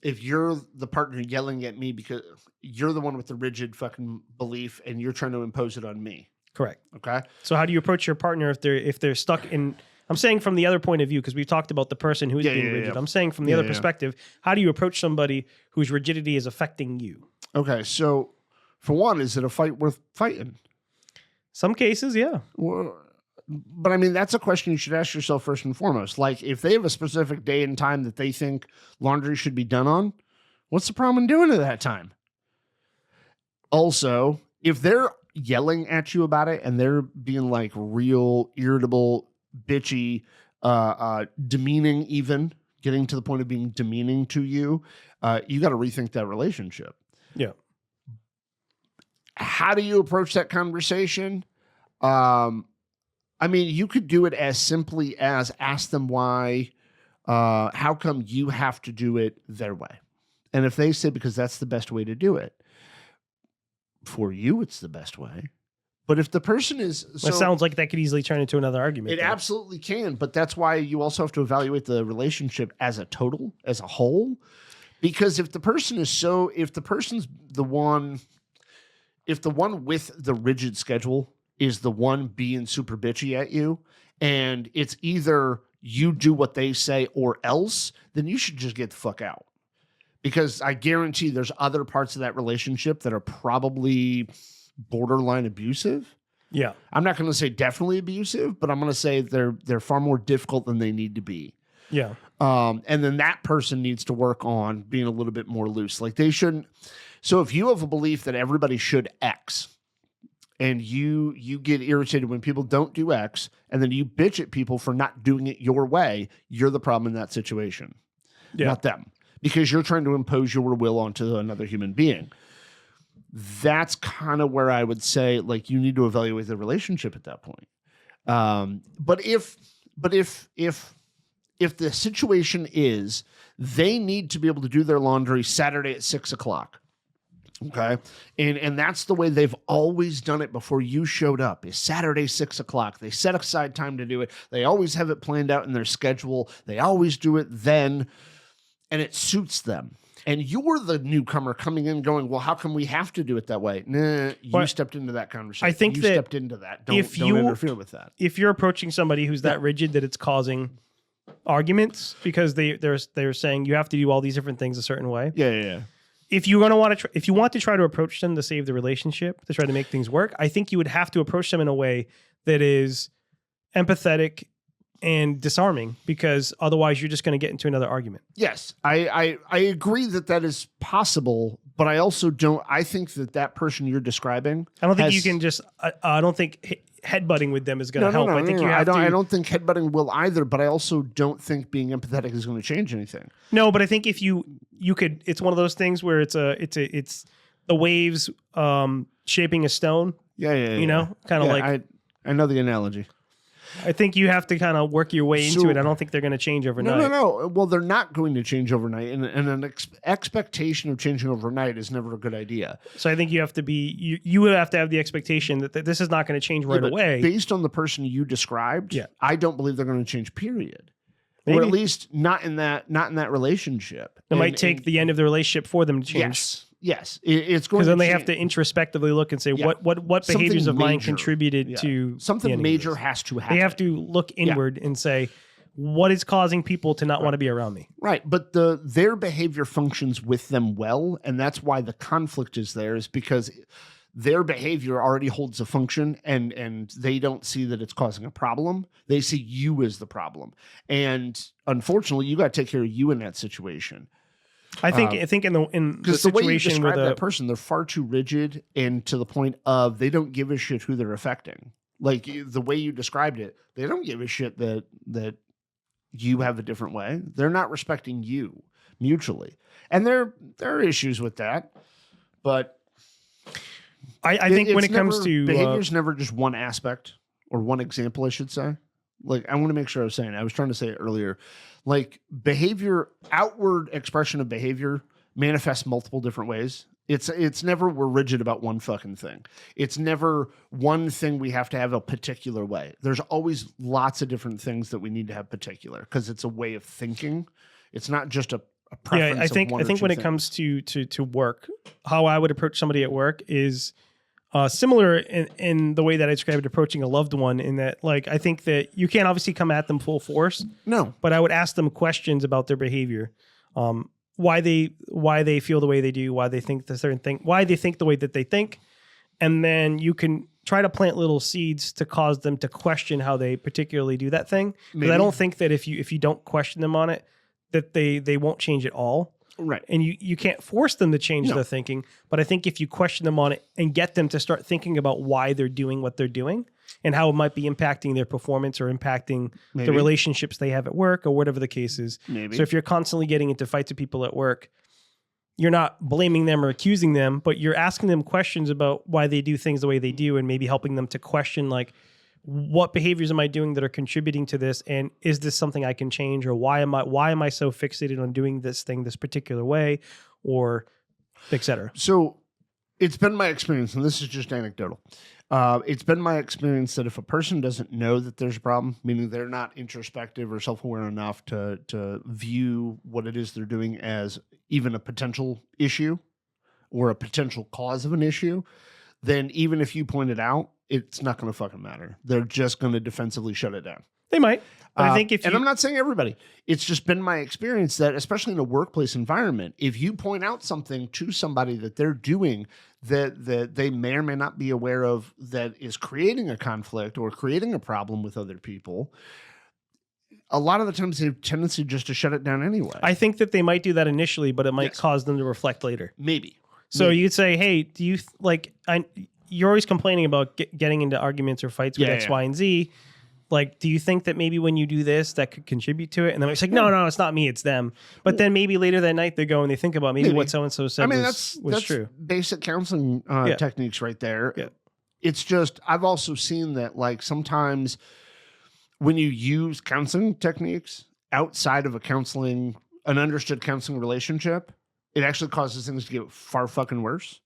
if you're the partner yelling at me because you're the one with the rigid fucking belief and you're trying to impose it on me. Correct. Okay. So how do you approach your partner if they're stuck in, I'm saying from the other point of view, because we've talked about the person who's being rigid. I'm saying from the other perspective, how do you approach somebody whose rigidity is affecting you? Okay. So for one, is it a fight worth fighting? Some cases, yeah. Well, but I mean, that's a question you should ask yourself first and foremost. Like, if they have a specific day and time that they think laundry should be done on, what's the problem in doing it at that time? Also, if they're yelling at you about it and they're being like real irritable, bitchy, demeaning, even getting to the point of being demeaning to you, you got to rethink that relationship. Yeah. How do you approach that conversation? I mean, you could do it as simply as ask them why, how come you have to do it their way? And if they say, because that's the best way to do it, for you, it's the best way. But if the person is... It sounds like that could easily turn into another argument. It absolutely can, but that's why you also have to evaluate the relationship as a total, as a whole. Because if the person's the one with the rigid schedule is the one being super bitchy at you, and it's either you do what they say or else, then you should just get the fuck out. Because I guarantee there's other parts of that relationship that are probably borderline abusive. Yeah. I'm not going to say definitely abusive, but I'm going to say they're far more difficult than they need to be. Yeah. And then that person needs to work on being a little bit more loose. Like they shouldn't. So if you have a belief that everybody should X, and you get irritated when people don't do X, and then you bitch at people for not doing it your way, you're the problem in that situation, not them, because you're trying to impose your will onto another human being. That's kind of where I would say, like, you need to evaluate the relationship at that point. But if the situation is they need to be able to do their laundry Saturday at 6:00. Okay. And that's the way they've always done it before you showed up, is Saturday, 6:00. They set aside time to do it. They always have it planned out in their schedule. They always do it then, and it suits them. And you're the newcomer coming in going, well, how come we have to do it that way? Nah, you stepped into that conversation. I think you that stepped into that. Don't interfere with that. If you're approaching somebody who's that rigid that it's causing arguments because they're saying you have to do all these different things a certain way. Yeah. If you want to try to approach them to save the relationship, to try to make things work, I think you would have to approach them in a way that is empathetic and disarming, because otherwise you're just going to get into another argument. Yes, I agree that is possible, but I also don't. I think that person you're describing. I don't think you can just. I don't think headbutting with them is going to help. I think you have I don't think headbutting will either, but I also don't think being empathetic is going to change anything. No, but I think if you could, it's one of those things where it's the waves shaping a stone. Yeah. You know, kind of like I know the analogy. I think you have to kind of work your way into it. I don't think they're going to change overnight. No. Well, they're not going to change overnight, and an expectation of changing overnight is never a good idea. So I think you have to be you would have to have the expectation that this is not going to change right away. Based on the person you described, I don't believe they're going to change. Period. Maybe. Or at least not in that relationship. It might take the end of the relationship for them to change. Yes, it's going because then to they have to introspectively look and say what behaviors of mine contributed to something major has to happen. They have to look inward and say what is causing people to not want to be around me. Right, but their behavior functions with them well, and that's why the conflict is there. Is because their behavior already holds a function, and they don't see that it's causing a problem. They see you as the problem, and unfortunately, you got to take care of you in that situation. I think in the situation the way you describe with that person, they're far too rigid, and to the point of they don't give a shit who they're affecting. Like the way you described it, they don't give a shit that you have a different way. They're not respecting you mutually, and there are issues with that. But I think when it comes to behavior's never just one aspect or one example, I should say. Like I want to make sure I was trying to say it earlier. Like behavior, outward expression of behavior manifests multiple different ways. It's never we're rigid about one fucking thing. It's never one thing we have to have a particular way. There's always lots of different things that we need to have particular because it's a way of thinking. It's not just a preference. Yeah, I think when it comes to work, how I would approach somebody at work is similar in the way that I described approaching a loved one, in that, like, I think that you can't obviously come at them full force. No. But I would ask them questions about their behavior, why they feel the way they do, why they think the certain thing, why they think the way that they think. And then you can try to plant little seeds to cause them to question how they particularly do that thing. Because I don't think that if you don't question them on it, that they won't change at all. Right. And you can't force them to change their thinking. But I think if you question them on it and get them to start thinking about why they're doing what they're doing and how it might be impacting their performance or impacting the relationships they have at work or whatever the case is. Maybe. So if you're constantly getting into fights with people at work, you're not blaming them or accusing them, but you're asking them questions about why they do things the way they do and maybe helping them to question, like, what behaviors am I doing that are contributing to this? And is this something I can change? Or why am I so fixated on doing this thing this particular way, or et cetera? So it's been my experience, and this is just anecdotal. It's been my experience that if a person doesn't know that there's a problem, meaning they're not introspective or self-aware enough to view what it is they're doing as even a potential issue or a potential cause of an issue, then even if you point it out, it's not going to fucking matter. They're just going to defensively shut it down. They might. But I think and I'm not saying everybody. It's just been my experience that, especially in a workplace environment, if you point out something to somebody that they're doing that they may or may not be aware of that is creating a conflict or creating a problem with other people, a lot of the times they have a tendency just to shut it down anyway. I think that they might do that initially, but it might cause them to reflect later. Maybe. So you'd say, hey, do you you're always complaining about getting into arguments or fights with X, Y, and Z. Like, do you think that maybe when you do this, that could contribute to it? And then it's like, no, it's not me, it's them. But then maybe later that night they go and they think about maybe what so-and-so said was true. Basic counseling techniques right there. Yeah. It's just, I've also seen that, like, sometimes when you use counseling techniques outside of an understood counseling relationship, it actually causes things to get far fucking worse.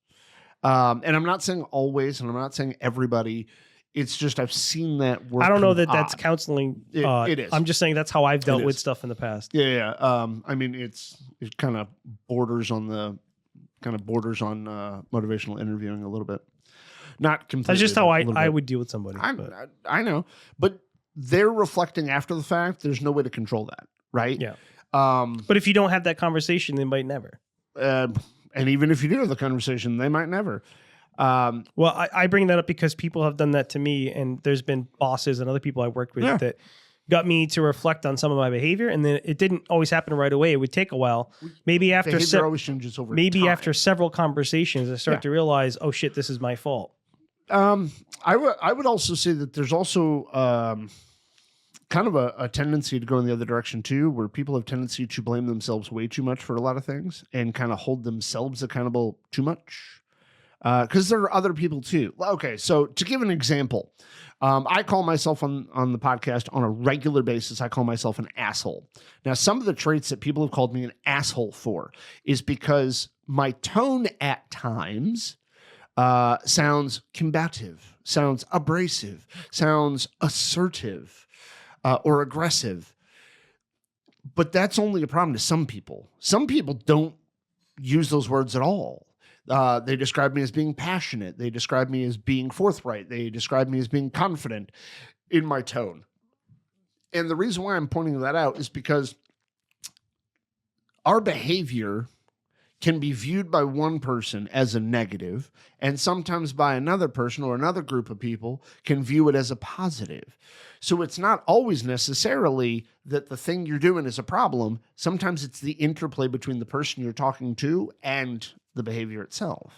And I'm not saying always, and I'm not saying everybody. It's just I've seen that work. I don't know that that's counseling. It is. I'm just saying that's how I've dealt with stuff in the past. Yeah. I mean, it kind of borders on motivational interviewing a little bit. Not completely. That's just how I would deal with somebody. I know, but they're reflecting after the fact. There's no way to control that, right? Yeah. But if you don't have that conversation, they might never. And even if you do have the conversation, they might never. Well, I bring that up because people have done that to me, and there's been bosses and other people I worked with that got me to reflect on some of my behavior, and then it didn't always happen right away. It would take a while. Maybe after always changes over maybe time. After several conversations, I start to realize, oh shit, this is my fault. I would also say that there's also kind of a tendency to go in the other direction too, where people have tendency to blame themselves way too much for a lot of things and kind of hold themselves accountable too much. Because there are other people too. Okay, so to give an example, I call myself on the podcast on a regular basis, I call myself an asshole. Now, some of the traits that people have called me an asshole for is because my tone at times sounds combative, sounds abrasive, sounds assertive, or aggressive. But that's only a problem to some people. Some people don't use those words at all. They describe me as being passionate. They describe me as being forthright. They describe me as being confident in my tone. And the reason why I'm pointing that out is because our behavior can be viewed by one person as a negative, and sometimes by another person or another group of people can view it as a positive. So it's not always necessarily that the thing you're doing is a problem. Sometimes it's the interplay between the person you're talking to and the behavior itself.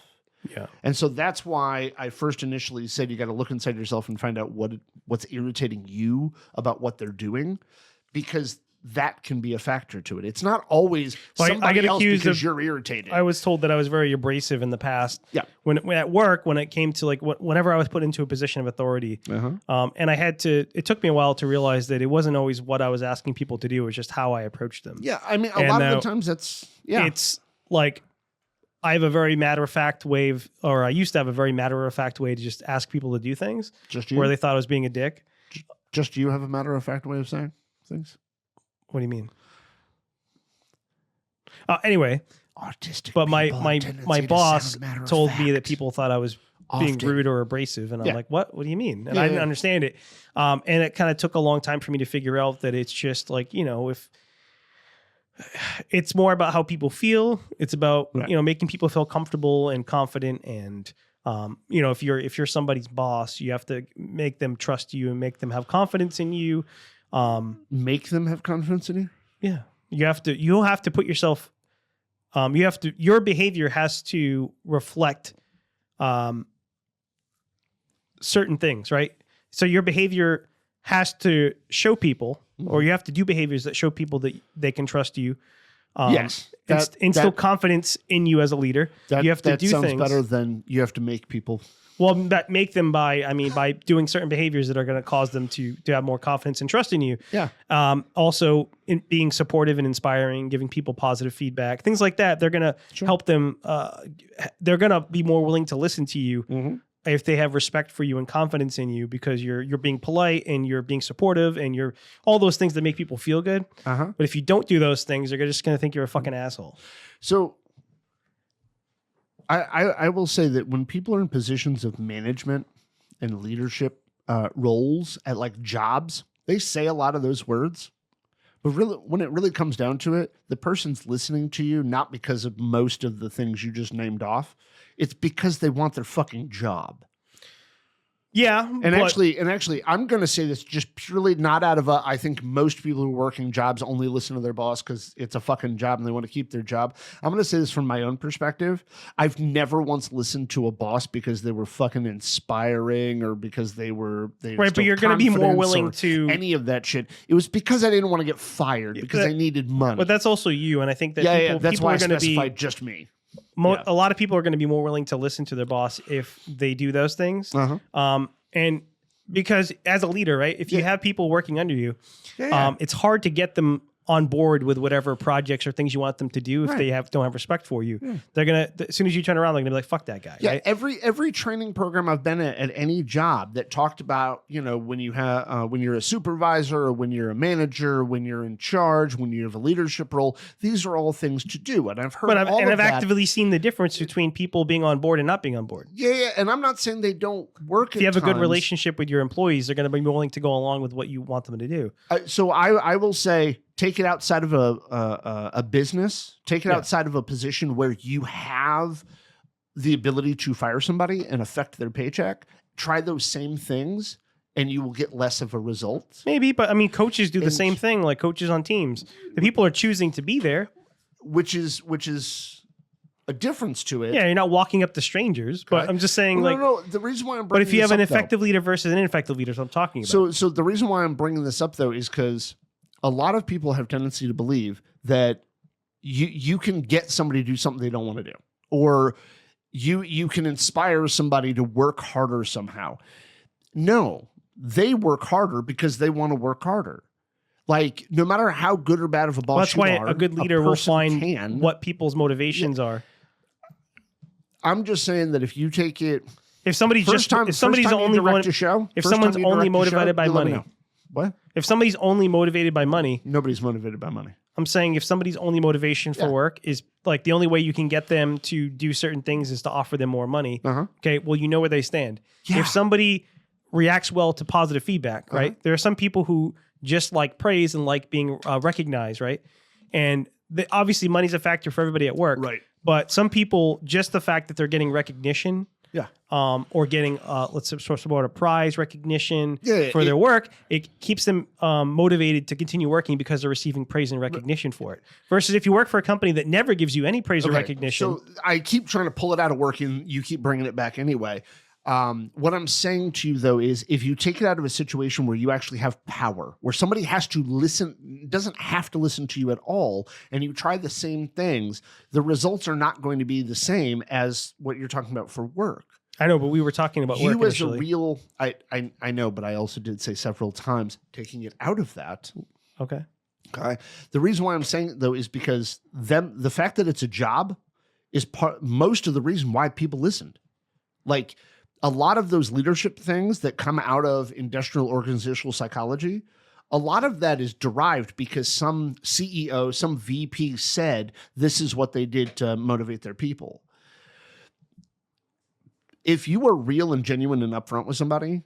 Yeah. And so that's why I first initially said you got to look inside yourself and find out what's irritating you about what they're doing, because that can be a factor to it. It's not always somebody else because you're irritated. I was told that I was very abrasive in the past. Yeah. When at work, when it came to like whenever I was put into a position of authority, and it took me a while to realize that it wasn't always what I was asking people to do. It was just how I approached them. Yeah. I mean, a lot of the times it's like, I have a very matter-of-fact way I used to have a very matter-of-fact way to just ask people to do things. Just you? Where they thought I was being a dick. Just you have a matter-of-fact way of saying things? What do you mean? Anyway. Autistic. But my boss told me that people thought I was being rude or abrasive. And I'm like, what? What do you mean? And I didn't understand it. And it kind of took a long time for me to figure out that it's just like, if it's more about how people feel. It's about, making people feel comfortable and confident. And, if you're somebody's boss, you have to make them trust you and make them have confidence in you. Make them have confidence in you? Yeah. You'll have to put yourself, your behavior has to reflect, certain things, right? So your behavior has to show people, or you have to do behaviors that show people that they can trust you. Yes. Instill confidence in you as a leader. You have to do things. That sounds better than you have to make people. Well, make them by doing certain behaviors that are going to cause them to have more confidence and trust in you. Yeah. Also, in being supportive and inspiring, giving people positive feedback, things like that. They're going to help them. They're going to be more willing to listen to you if they have respect for you and confidence in you, because you're being polite and you're being supportive and you're all those things that make people feel good. But if you don't do those things, they're just going to think you're a fucking asshole. So I will say that when people are in positions of management and leadership roles at like jobs, they say a lot of those words. But really, when it really comes down to it, the person's listening to you not because of most of the things you just named off. It's because they want their fucking job. Yeah. And actually, I'm going to say this just purely not out of I think most people who are working jobs only listen to their boss because it's a fucking job and they want to keep their job. I'm going to say this from my own perspective. I've never once listened to a boss because they were fucking inspiring or because they right, but you're going to be more willing to any of that shit. It was because I didn't want to get fired because I needed money. But that's also you. And I think that that's people why are going to be just me. A lot of people are going to be more willing to listen to their boss if they do those things. And because as a leader, right, if you have people working under you, it's hard to get them on board with whatever projects or things you want them to do if they don't have respect for you. They're gonna, as soon as you turn around, they're gonna be like, fuck that guy. Yeah, right? every training program I've been at any job that talked about, when you have when you're a supervisor or when you're a manager, when you're in charge, when you have a leadership role, these are all things to do. And I've heard I've actively seen the difference between people being on board and not being on board. Yeah, and I'm not saying they don't work. If you have a good relationship with your employees, they're going to be willing to go along with what you want them to do. So I will say, take it outside of a business. Take it outside of a position where you have the ability to fire somebody and affect their paycheck. Try those same things, and you will get less of a result. Maybe, but I mean, coaches do the same thing. Like coaches on teams, the people are choosing to be there, which is a difference to it. Yeah, you're not walking up to strangers, but Okay. I'm just saying, Well, like, no. The reason why I'm but bringing if you have this an up, though- effective leader versus an ineffective leader, is what I'm talking about. So the reason why I'm bringing this up though is because a lot of people have tendency to believe that you can get somebody to do something they don't want to do, or you can inspire somebody to work harder somehow. No, they work harder because they want to work harder. Like no matter how good or bad of a boss Well, that's you why are, a good leader will person find can. what people's motivations are. I'm just saying that if you take it If somebody's first time, if somebody's first time only you direct one, a show, if first someone's time you only direct a show, motivated by you let me money, know. What? if somebody's only motivated by money, Nobody's motivated by money. I'm saying if somebody's only motivation for Yeah. work is like the only way you can get them to do certain things is to offer them more money. Uh-huh. Okay, well, you know where they stand. Yeah. If somebody reacts well to positive feedback, right? There are some people who just like praise and like being recognized, right? And obviously, money's a factor for everybody at work, Right. But some people, just the fact that they're getting recognition, Yeah. or getting let's support a prize recognition Yeah, for their work, it keeps them motivated to continue working because they're receiving praise and recognition for it. Versus if you work for a company that never gives you any praise or recognition. So I keep trying to pull it out of work and you keep bringing it back anyway. What I'm saying to you though is if you take it out of a situation where you actually have power, where somebody has to listen, doesn't have to listen to you at all, and you try the same things, the results are not going to be the same as what you're talking about for work. I know, but we were talking about work You as a initially. real, I know, but I also did say several times, taking it out of that. Okay. Okay. The reason why I'm saying it though is because the fact that it's a job is most of the reason why people listened. Like a lot of those leadership things that come out of industrial organizational psychology, a lot of that is derived because some CEO, some VP said this is what they did to motivate their people. If you are real and genuine and upfront with somebody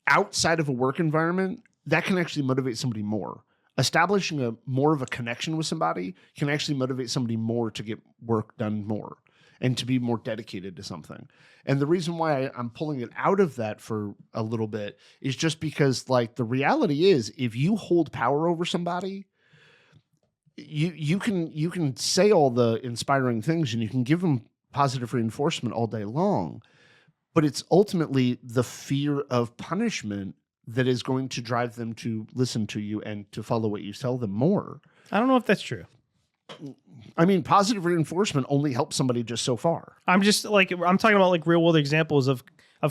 outside of a work environment, that can actually motivate somebody more. Establishing more of a connection with somebody can actually motivate somebody more to get work done more and to be more dedicated to something. And the reason why I'm pulling it out of that for a little bit is just because like the reality is if you hold power over somebody, you can say all the inspiring things and you can give them positive reinforcement all day long, but it's ultimately the fear of punishment that is going to drive them to listen to you and to follow what you tell them more. I don't know if that's true. I mean, positive reinforcement only helps somebody just so far. I'm talking about like real world examples of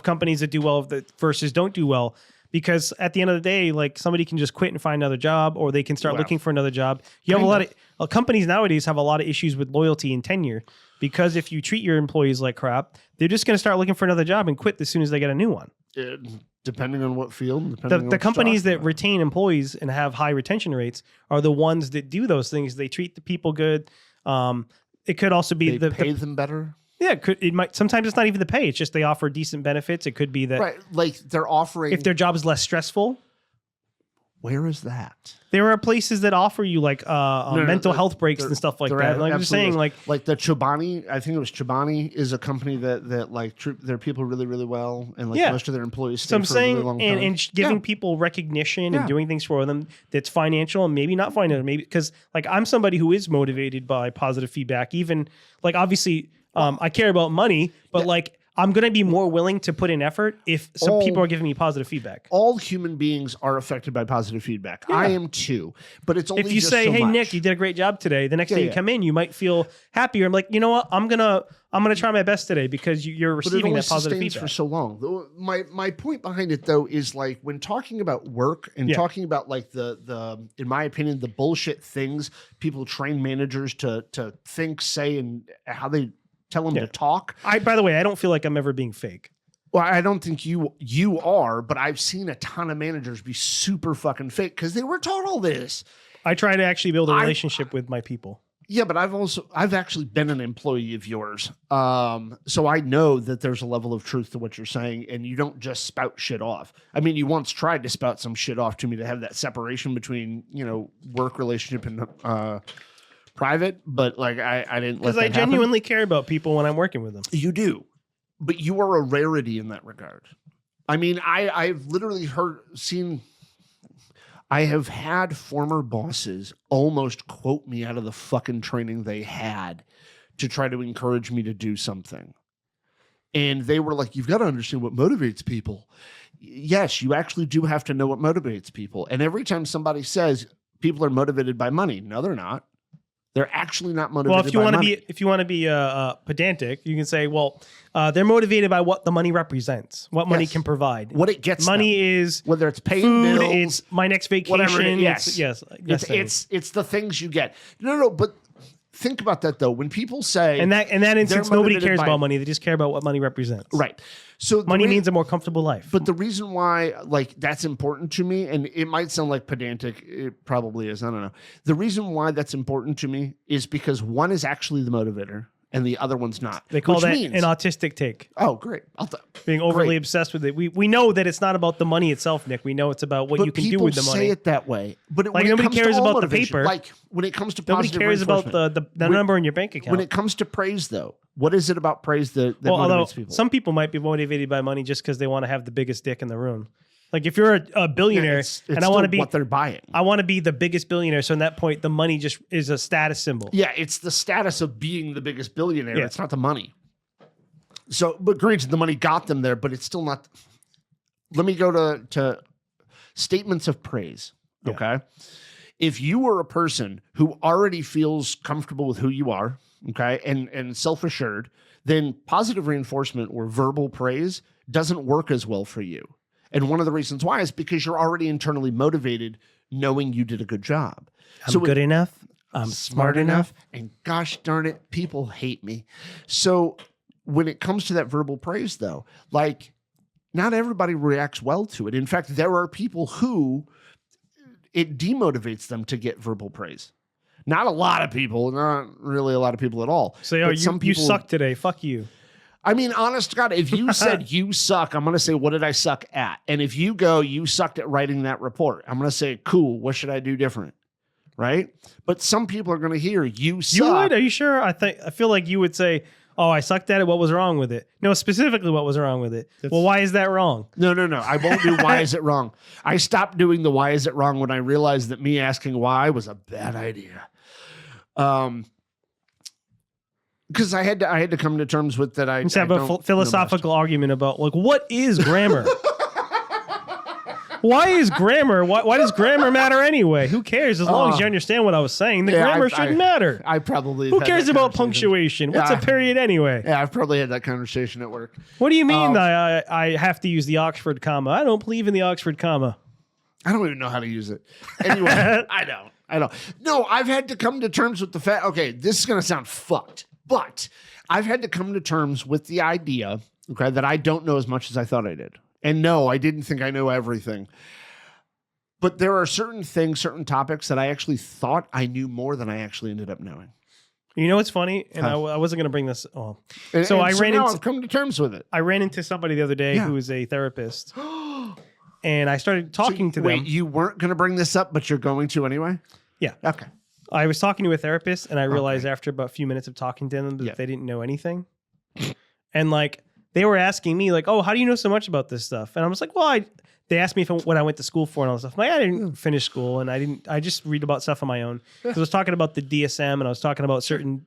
companies that do well versus don't do well. Because at the end of the day, like somebody can just quit and find another job, or they can start looking for another job. You have a lot of companies nowadays have a lot of issues with loyalty and tenure, because if you treat your employees like crap, they're just going to start looking for another job and quit as soon as they get a new one. Depending on what field, The companies that retain employees and have high retention rates are the ones that do those things. They treat the people good. It could also be they pay them better. Yeah, it might. Sometimes it's not even the pay. It's just they offer decent benefits. It could be that Right, like they're offering. if their job is less stressful. Where is that? There are places that offer you like mental health breaks and stuff like that. Like I'm just saying, like the Chobani, I think it was Chobani, is a company that like treat their people really, really well, and like most of their employees stay so I'm for a saying, really long time. and giving people recognition and doing things for them that's financial and maybe not financial, maybe because like I'm somebody who is motivated by positive feedback. Even like obviously, I care about money, but like. I'm going to be more willing to put in effort if some people are giving me positive feedback. All human beings are affected by positive feedback. I am too, but it's only if you just say, so "Hey much. Nick, you did a great job today," the next day you come in, you might feel happier. I'm like, you know what? I'm gonna try my best today because you're receiving that positive feedback for so long. My point behind it though is like when talking about work and talking about like the in my opinion the bullshit things people train managers to think, say, and how they tell them to talk. By the way, I don't feel like I'm ever being fake. Well, I don't think you are, but I've seen a ton of managers be super fucking fake because they were taught all this. I try to actually build a relationship with my people. Yeah, but I've actually been an employee of yours. So I know that there's a level of truth to what you're saying, and you don't just spout shit off. I mean, you once tried to spout some shit off to me to have that separation between, work relationship and private, but like I didn't let that because I genuinely care about people when I'm working with them. You do, but you are a rarity in that regard. I mean, I've literally I have had former bosses almost quote me out of the fucking training they had to try to encourage me to do something. And they were like, you've got to understand what motivates people. Yes, you actually do have to know what motivates people. And every time somebody says people are motivated by money, no, they're not. They're actually not motivated by money. If you want to be pedantic, you can say, well, they're motivated by what the money represents, what money can provide. What it gets money them. is whether it's paying food, bills, it's my next vacation. whatever it is. It's It's the things you get. No, but think about that though. When people say in that instance, nobody cares by about money. They just care about what money represents. Right. So money means a more comfortable life. But the reason why that's important to me, and it might sound like pedantic, it probably is, I don't know. The reason why that's important to me is because one is actually the motivator and the other one's not. They call that an autistic take. Oh, great. Being overly obsessed with it. We know that it's not about the money itself, Nick. We know it's about what you can do with the money. People say it that way. But like nobody cares about the paper. Like when it comes to nobody positive cares about the number in your bank account. When it comes to praise, though, what is it about praise that motivates although people? Some people might be motivated by money just because they want to have the biggest dick in the room. Like if you're a billionaire and I want to be what they're buying. I want to be the biggest billionaire. So in that point, the money just is a status symbol. Yeah, it's the status of being the biggest billionaire. Yeah. It's not the money. So, but granted, the money got them there, but it's still not. Let me go to statements of praise. Yeah. Okay. If you were a person who already feels comfortable with who you are, okay, and self-assured, then positive reinforcement or verbal praise doesn't work as well for you. And one of the reasons why is because you're already internally motivated knowing you did a good job. I'm good enough. I'm smart enough. And gosh darn it, people hate me. So when it comes to that verbal praise, though, like not everybody reacts well to it. In fact, there are people who it demotivates them to get verbal praise. Not a lot of people, not really a lot of people at all. So you suck today. Fuck you. I mean, honest to God, if you said you suck, I'm going to say, what did I suck at? And if you go, you sucked at writing that report, I'm going to say, cool, what should I do different? Right? But some people are going to hear you suck. You would? Are you sure? I feel like you would say, oh, I sucked at it. What was wrong with it? No, specifically what was wrong with it. Well, why is that wrong? No. I won't do why is it wrong. I stopped doing the why is it wrong when I realized that me asking why was a bad idea. Because I had to come to terms with that. Let's have a philosophical argument about like what is grammar. Why is grammar? Why does grammar matter anyway? Who cares? As long as you understand what I was saying, the grammar shouldn't matter. I probably. Who cares about punctuation? What's a period anyway? Yeah, I've probably had that conversation at work. What do you mean I have to use the Oxford comma? I don't believe in the Oxford comma. I don't even know how to use it. Anyway, I don't. No, I've had to come to terms with the fact. Okay, this is going to sound fucked, but I've had to come to terms with the idea, okay, that I don't know as much as I thought I did. And no, I didn't think I know everything. But there are certain things, certain topics that I actually thought I knew more than I actually ended up knowing. You know what's funny? And I wasn't going to bring this. Oh. So I've come to terms with it. I ran into somebody the other day who is a therapist. And I started talking to them. Wait, you weren't going to bring this up, but you're going to anyway? Yeah. Okay. I was talking to a therapist, and I realized after about a few minutes of talking to them that they didn't know anything. And like, they were asking me like, oh, how do you know so much about this stuff? And I was like, well, they asked me what I went to school for and all this stuff. I'm like, I didn't finish school, and I just read about stuff on my own. Because I was talking about the DSM, and I was talking about certain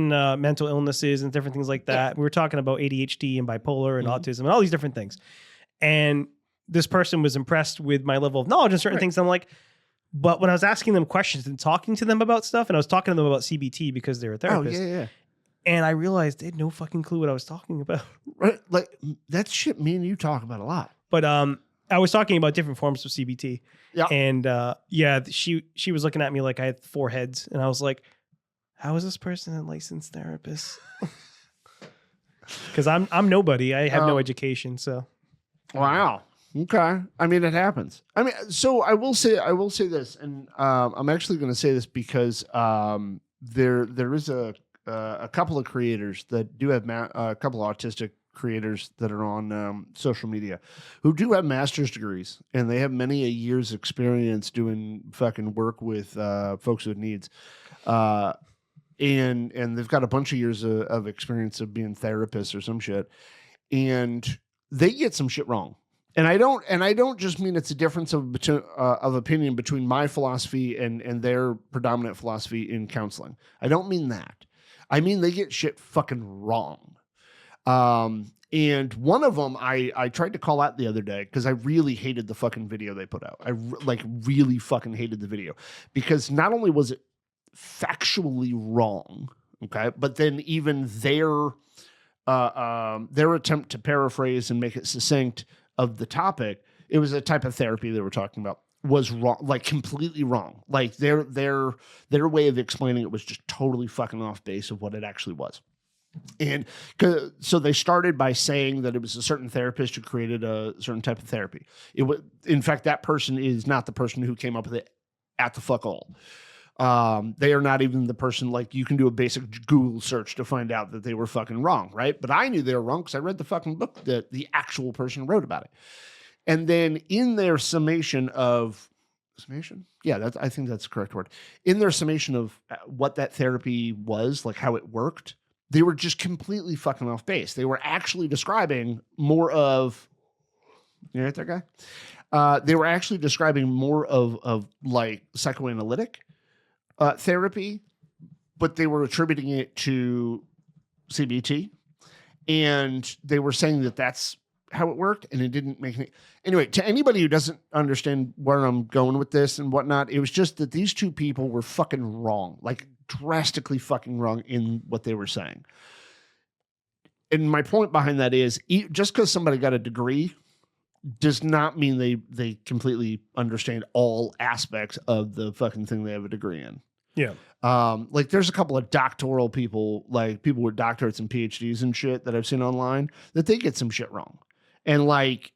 mental illnesses and different things like that. We were talking about ADHD and bipolar and autism and all these different things. And this person was impressed with my level of knowledge and certain things. And I'm like, but when I was asking them questions and talking to them about stuff, and I was talking to them about CBT because they're a therapist. Oh, yeah. And I realized they had no fucking clue what I was talking about. Right? Like, that's shit me and you talk about a lot. But I was talking about different forms of CBT. Yeah. And she was looking at me like I had 4 heads. And I was like, how is this person a licensed therapist? Because I'm nobody. I have no education. So. Wow. Okay. I mean, it happens. I mean, so I will say this, and I'm actually going to say this because there is a couple of creators that do have a couple of autistic creators that are on social media who do have master's degrees, and they have many a year's experience doing fucking work with folks with needs. And they've got a bunch of years of experience of being therapists or some shit, and they get some shit wrong. And I don't just mean it's a difference of opinion between my philosophy and their predominant philosophy in counseling. I don't mean that. I mean they get shit fucking wrong. And one of them I tried to call out the other day because I really hated the fucking video they put out. I really fucking hated the video because not only was it factually wrong, okay, but then even their attempt to paraphrase and make it succinct of the topic, it was a type of therapy they were talking about, was wrong, like completely wrong. Like their way of explaining it was just totally fucking off base of what it actually was. And so they started by saying that it was a certain therapist who created a certain type of therapy. It was, in fact, that person is not the person who came up with it at the fuck all. They are not even the person, like you can do a basic Google search to find out that they were fucking wrong, right? But I knew they were wrong because I read the fucking book that the actual person wrote about it. And then in their summation? Yeah, I think that's the correct word. In their summation of what that therapy was, like how it worked, they were just completely fucking off base. They were actually describing more of, you right there, guy? They were actually describing more of like psychoanalytic therapy, but they were attributing it to CBT, and they were saying that that's how it worked, and it didn't make any. Anyway, to anybody who doesn't understand where I'm going with this and whatnot, it was just that these two people were fucking wrong, like drastically fucking wrong in what they were saying. And my point behind that is, just because somebody got a degree does not mean they completely understand all aspects of the fucking thing they have a degree in. Yeah. Like there's a couple of doctoral people, like people with doctorates and PhDs and shit that I've seen online that they get some shit wrong. And like,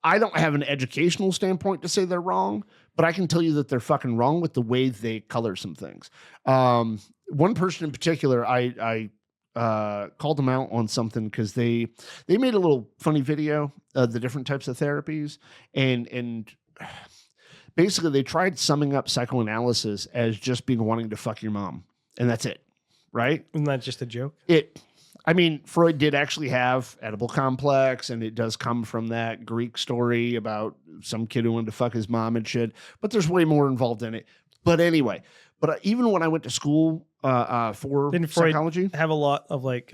I don't have an educational standpoint to say they're wrong, but I can tell you that they're fucking wrong with the way they color some things. One person in particular, I called them out on something because they made a little funny video of the different types of therapies, and basically they tried summing up psychoanalysis as just being wanting to fuck your mom, and that's it, right? Isn't that just a joke? I mean, Freud did actually have Oedipal complex, and it does come from that Greek story about some kid who wanted to fuck his mom and shit, but there's way more involved in it. But anyway, even when I went to school for Didn't Freud psychology, have a lot of like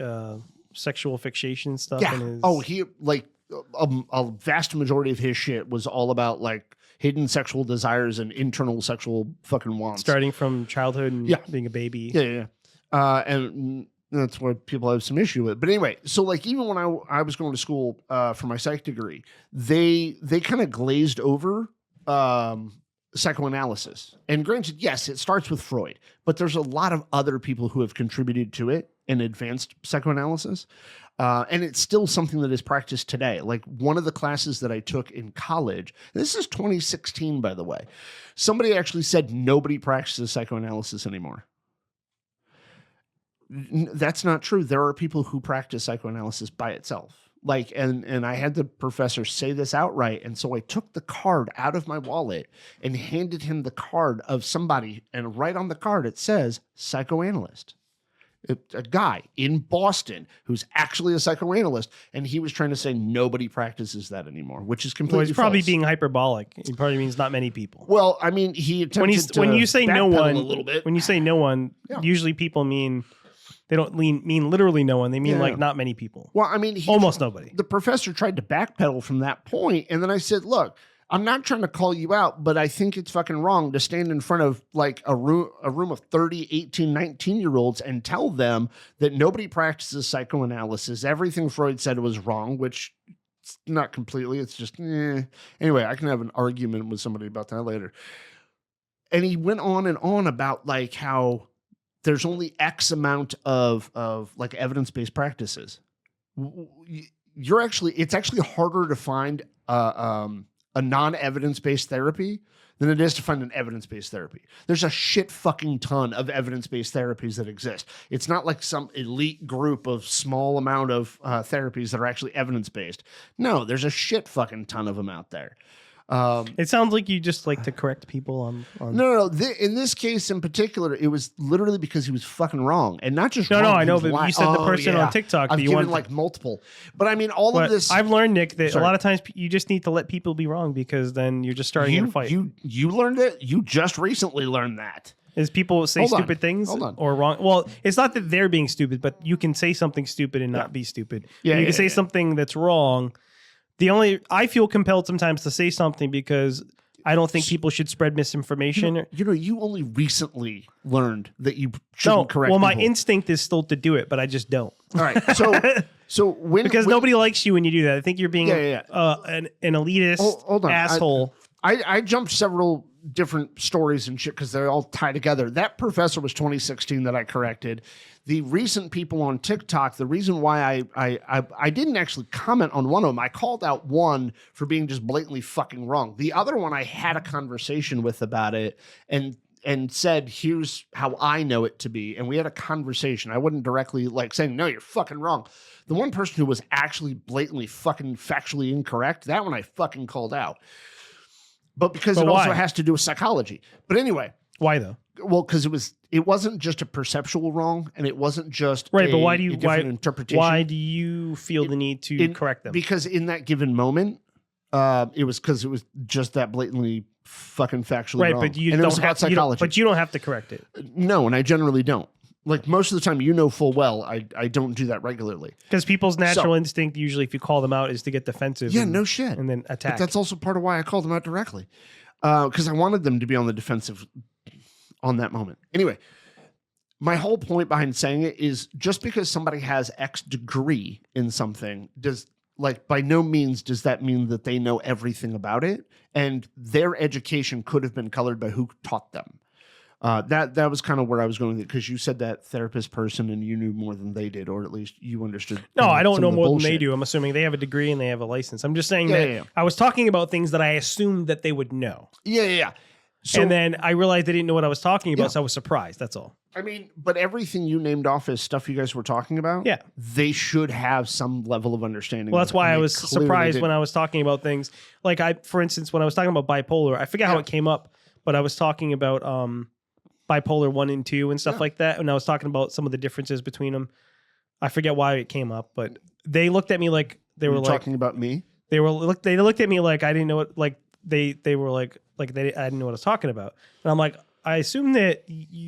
sexual fixation stuff? yeah. In his... Oh, he like a vast majority of his shit was all about like hidden sexual desires and internal sexual fucking wants, starting from childhood and being a baby. Yeah. And that's what people have some issue with. But anyway, so like even when I was going to school for my psych degree, they kind of glazed over psychoanalysis. And granted, yes, it starts with Freud, but there's a lot of other people who have contributed to it in advanced psychoanalysis. And it's still something that is practiced today. Like one of the classes that I took in college, this is 2016, by the way, somebody actually said nobody practices psychoanalysis anymore. That's not true. There are people who practice psychoanalysis by itself. Like, and I had the professor say this outright. And so I took the card out of my wallet and handed him the card of somebody. And right on the card, it says psychoanalyst. A guy in Boston who's actually a psychoanalyst. And he was trying to say nobody practices that anymore, which is completely Well, he's probably false. being hyperbolic. He probably means not many people. Well, I mean, he attempted when you say no backpedal one, a little bit. when you say no one, Yeah. usually people mean they don't mean literally no one. They mean like not many people. Well, I mean, almost nobody. The professor tried to backpedal from that point, and then I said, "Look, I'm not trying to call you out, but I think it's fucking wrong to stand in front of like a room of 30, 18, 19-year-olds and tell them that nobody practices psychoanalysis. Everything Freud said was wrong," which it's not completely. It's just anyway. I can have an argument with somebody about that later. And he went on and on about like how there's only X amount of like evidence-based practices. It's actually harder to find a non-evidence-based therapy than it is to find an evidence-based therapy. There's a shit fucking ton of evidence-based therapies that exist. It's not like some elite group of small amount of therapies that are actually evidence-based. No, there's a shit fucking ton of them out there. It sounds like you just like to correct people on. No. In this case in particular, it was literally because he was fucking wrong, and not just No, wrong. I he know, was but lying. you said the person on TikTok. I've that you given wanted like multiple, but I mean all but of this. I've learned, Nick, that Sorry. a lot of times you just need to let people be wrong because then you're just starting a fight. You learned it. You just recently learned that. Is people say Hold on. stupid things Hold on. or wrong? Well, it's not that they're being stupid, but you can say something stupid and not be stupid. Yeah, you can yeah, say yeah. something that's wrong. I feel compelled sometimes to say something because I don't think people should spread misinformation. You only recently learned that you shouldn't correct. Well, my people. instinct is still to do it, but I just don't. All right. So when Because nobody likes you when you do that. I think you're being Yeah. an elitist Hold on. asshole. I jumped several different stories and shit because they all tie together. That professor was 2016 that I corrected. The recent people on TikTok, the reason why I didn't actually comment on one of them, I called out one for being just blatantly fucking wrong. The other one I had a conversation with about it and said, here's how I know it to be. And we had a conversation. I wasn't directly like saying, no, you're fucking wrong. The one person who was actually blatantly fucking factually incorrect, that one I fucking called out. But because it also has to do with psychology. But anyway. Why though? Well, because it wasn't just a perceptual wrong, and it wasn't just right. But a different interpretation. Why do you feel the need to correct them? Because in that given moment, it was just that blatantly fucking factually right. wrong. But you and don't it was about have psychology. but you don't have to correct it. No, and I generally don't. Like most of the time, full well, I don't do that regularly. Because people's natural instinct, usually, if you call them out, is to get defensive. Yeah, no shit. And then attack. But that's also part of why I called them out directly. Because I wanted them to be on the defensive on that moment. Anyway, my whole point behind saying it is just because somebody has X degree in something by no means does that mean that they know everything about it. And their education could have been colored by who taught them. That was kind of where I was going with it, because you said that therapist person and you knew more than they did, or at least you understood. No, I don't know more bullshit. than they do. I'm assuming they have a degree and they have a license. I'm just saying Yeah. I was talking about things that I assumed that they would know. Yeah. So, and then I realized they didn't know what I was talking about, Yeah. so I was surprised. That's all. I mean, but everything you named off as stuff you guys were talking about, Yeah. they should have some level of understanding. Well, that's why I was clearly surprised when didn't. I was talking about things. Like for instance, when I was talking about bipolar, I forget how it came up, but I was talking about bipolar 1 and 2 and stuff like that. And I was talking about some of the differences between them. I forget why it came up, but they looked at me like they were like talking about me. They looked at me like I didn't know what, like they were like I didn't know what I was talking about. And I'm like, I assume that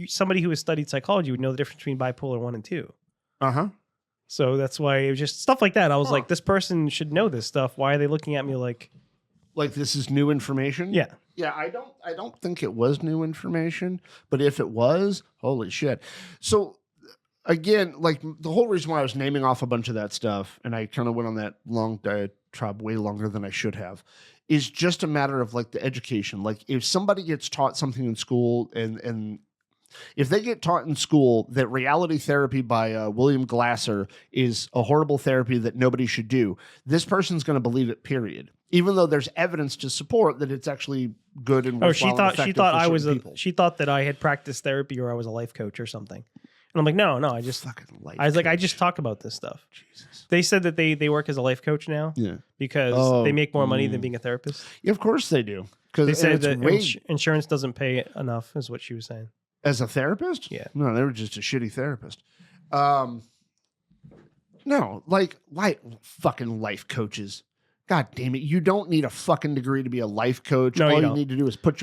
somebody who has studied psychology would know the difference between bipolar 1 and 2. Uh-huh. So that's why it was just stuff like that. I was like, this person should know this stuff. Why are they looking at me like this is new information? Yeah. Yeah, I don't think it was new information, but if it was, holy shit. So again, like the whole reason why I was naming off a bunch of that stuff, and I kind of went on that long diatribe way longer than I should have, is just a matter of like the education. Like if somebody gets taught something in school and if they get taught in school that reality therapy by William Glasser is a horrible therapy that nobody should do, this person's going to believe it, period. Even though there's evidence to support that it's actually good and she thought she thought that I had practiced therapy or I was a life coach or something. And I'm like, no, I just fucking life. I was like, I just talk about this stuff. Jesus. They said that they work as a life coach now. Yeah. Because they make more money than being a therapist. Yeah, of course they do. Because they said that insurance doesn't pay enough, is what she was saying. As a therapist? Yeah. No, they were just a shitty therapist. No, like fucking life coaches. God damn it! You don't need a fucking degree to be a life coach. No, all you need to do is put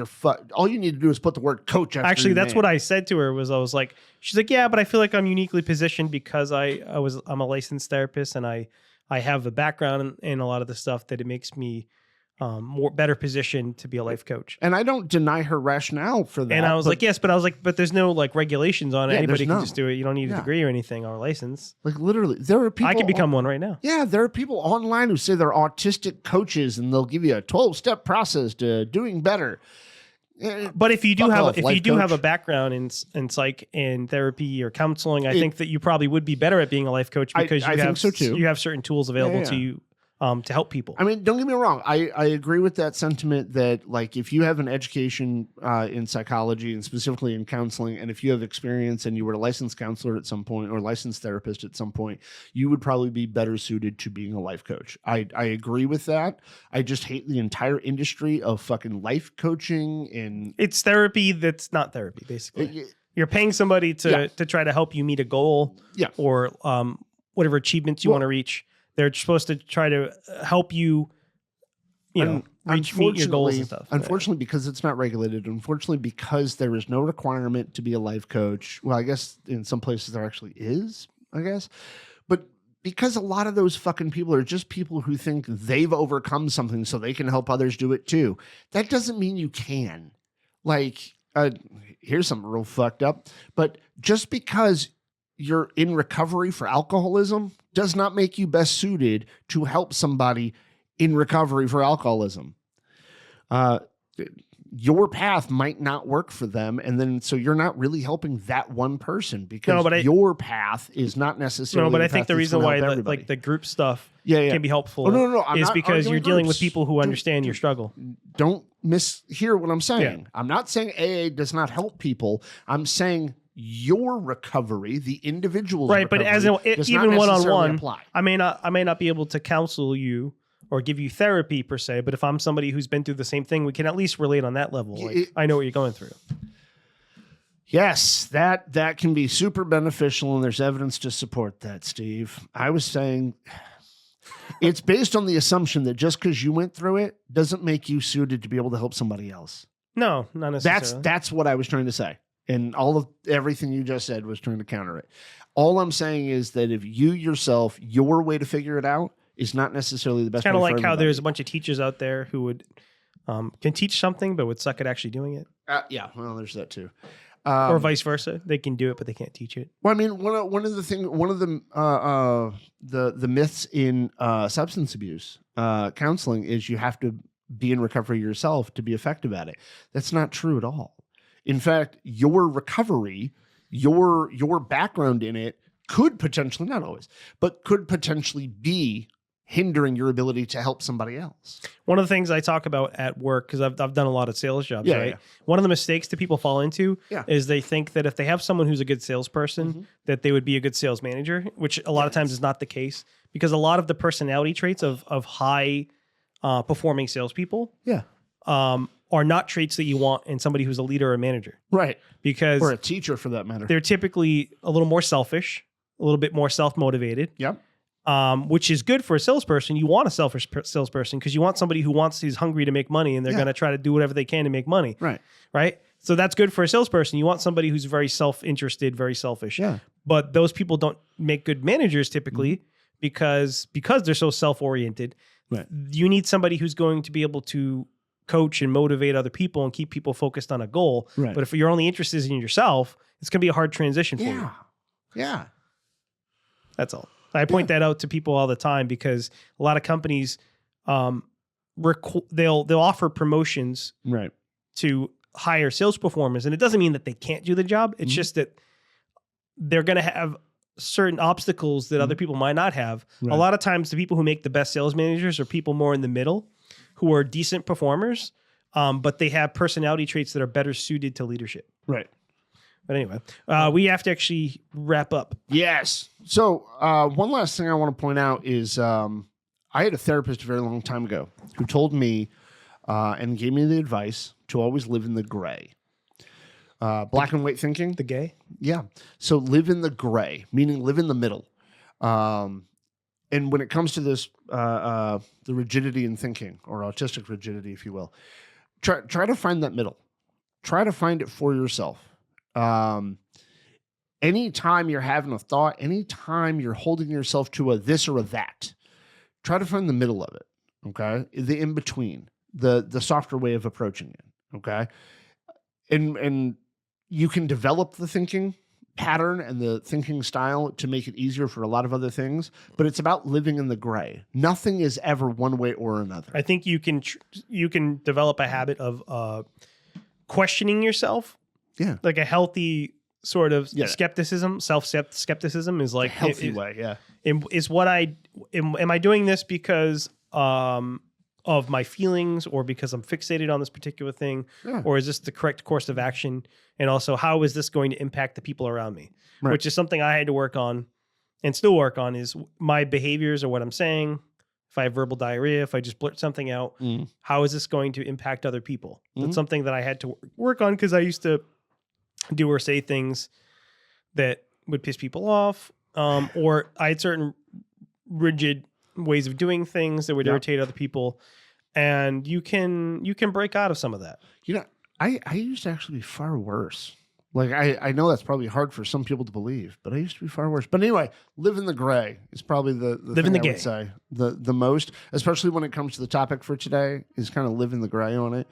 the word coach after Actually, your that's name. what I said to her. I was like, she's like, yeah, but I feel like I'm uniquely positioned because I'm a licensed therapist and I have a background in a lot of the stuff that it makes me better positioned to be a life coach. And I don't deny her rationale for that. And I was like, yes, but there's no like regulations on it. Yeah, Anybody there's can none. just do it. You don't need a degree or anything or a license. Like literally, there are people. I could become one right now. Yeah, there are people online who say they're autistic coaches and they'll give you a 12-step process to doing better. But if you do have coach. a background in psych and therapy or counseling, I think that you probably would be better at being a life coach because I think so too. You have certain tools available to you to help people. I mean, don't get me wrong. I agree with that sentiment that, like, if you have an education in psychology and specifically in counseling, and if you have experience and you were a licensed counselor at some point or licensed therapist at some point, you would probably be better suited to being a life coach. I agree with that. I just hate the entire industry of fucking life coaching. And it's therapy that's not therapy, basically. You're paying somebody to try to help you meet a goal or whatever achievements you want to reach. They're supposed to try to help you, meet your goals and stuff. Unfortunately, because it's not regulated, unfortunately, because there is no requirement to be a life coach. Well, I guess in some places there actually is, I guess. But because a lot of those fucking people are just people who think they've overcome something so they can help others do it too. That doesn't mean you can. Like, here's something real fucked up. But just because you're in recovery for alcoholism does not make you best suited to help somebody in recovery for alcoholism. Your path might not work for them. And then, so you're not really helping that one person because your path is not necessarily. No, but I think the reason why the group stuff can be helpful is because you're dealing with people who understand your struggle. Don't mishear what I'm saying. Yeah. I'm not saying AA does not help people. I'm saying your recovery, the individual's recovery, but even one-on-one, I may not be able to counsel you or give you therapy per se, but if I'm somebody who's been through the same thing, we can at least relate on that level. Like, I know what you're going through. Yes, that can be super beneficial, and there's evidence to support that, Steve. I was saying it's based on the assumption that just because you went through it doesn't make you suited to be able to help somebody else. No, not necessarily. That's what I was trying to say. And everything you just said was trying to counter it. All I'm saying is that if you yourself, your way to figure it out is not necessarily the best. Kind of like how there's a bunch of teachers out there who would can teach something but would suck at actually doing it. Yeah, well, there's that too. Or vice versa. They can do it, but they can't teach it. Well, I mean, one of the myths in substance abuse counseling is you have to be in recovery yourself to be effective at it. That's not true at all. In fact, your recovery, your background in it could potentially, not always, but could potentially be hindering your ability to help somebody else. One of the things I talk about at work, because I've done a lot of sales jobs, right? Yeah. One of the mistakes that people fall into is they think that if they have someone who's a good salesperson, that they would be a good sales manager, which a lot of times is not the case, because a lot of the personality traits of high performing salespeople are not traits that you want in somebody who's a leader or a manager. Right. Because or a teacher for that matter. They're typically a little more selfish, a little bit more self-motivated. Yep. Which is good for a salesperson. You want a selfish salesperson because you want somebody who's hungry to make money and they're going to try to do whatever they can to make money. Right. Right. So that's good for a salesperson. You want somebody who's very self-interested, very selfish. Yeah. But those people don't make good managers typically because they're so self-oriented. Right. You need somebody who's going to be able to coach and motivate other people and keep people focused on a goal. Right. But if you're only interested in yourself, it's going to be a hard transition for you. Yeah. That's all. I point that out to people all the time because a lot of companies, they'll offer promotions to hire sales performers. And it doesn't mean that they can't do the job. It's just that they're going to have certain obstacles that other people might not have. A lot of times the people who make the best sales managers are people more in the middle who are decent performers, but they have personality traits that are better suited to leadership. Right. But anyway, we have to actually wrap up. Yes. So one last thing I want to point out is I had a therapist a very long time ago who told me and gave me the advice to always live in the gray. Black and white thinking. The gay? Yeah. So live in the gray, meaning live in the middle. And when it comes to this, the rigidity in thinking, or autistic rigidity, if you will, try to find that middle. Try to find it for yourself. Anytime you're having a thought, anytime you're holding yourself to a this or a that, try to find the middle of it. Okay, the in between, the softer way of approaching it. Okay, and you can develop the thinking pattern and the thinking style to make it easier for a lot of other things, but it's about living in the gray. Nothing is ever one way or another. I think you can develop a habit of questioning yourself. Yeah. Like a healthy sort of Yeah. skepticism, skepticism is like Healthy way. Yeah. is what am I doing this because of my feelings or because I'm fixated on this particular thing, Yeah. or is this the correct course of action? And also, how is this going to impact the people around me? Right. Which is something I had to work on and still work on, is my behaviors or what I'm saying. If I have verbal diarrhea, if I just blurt something out, how is this going to impact other people? That's something that I had to work on, because I used to do or say things that would piss people off, or I had certain rigid ways of doing things that would irritate other people, and you can break out of some of that. You know, I used to actually be far worse. Like, I know that's probably hard for some people to believe, but I used to be far worse. But anyway, live in the gray is probably the Live thing in the I gay. would say the most, especially when it comes to the topic for today, is kind of live in the gray on it.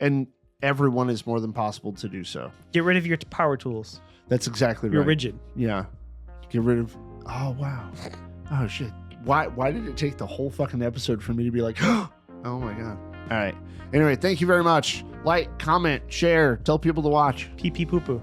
And everyone is more than possible to do so. Get rid of your power tools. That's exactly right. You're rigid. Yeah. Get rid of, oh, wow. Oh, shit. Why did it take the whole fucking episode for me to be like, oh my God. All right. Anyway, thank you very much. Like, comment, share, tell people to watch. Pee pee poo poo.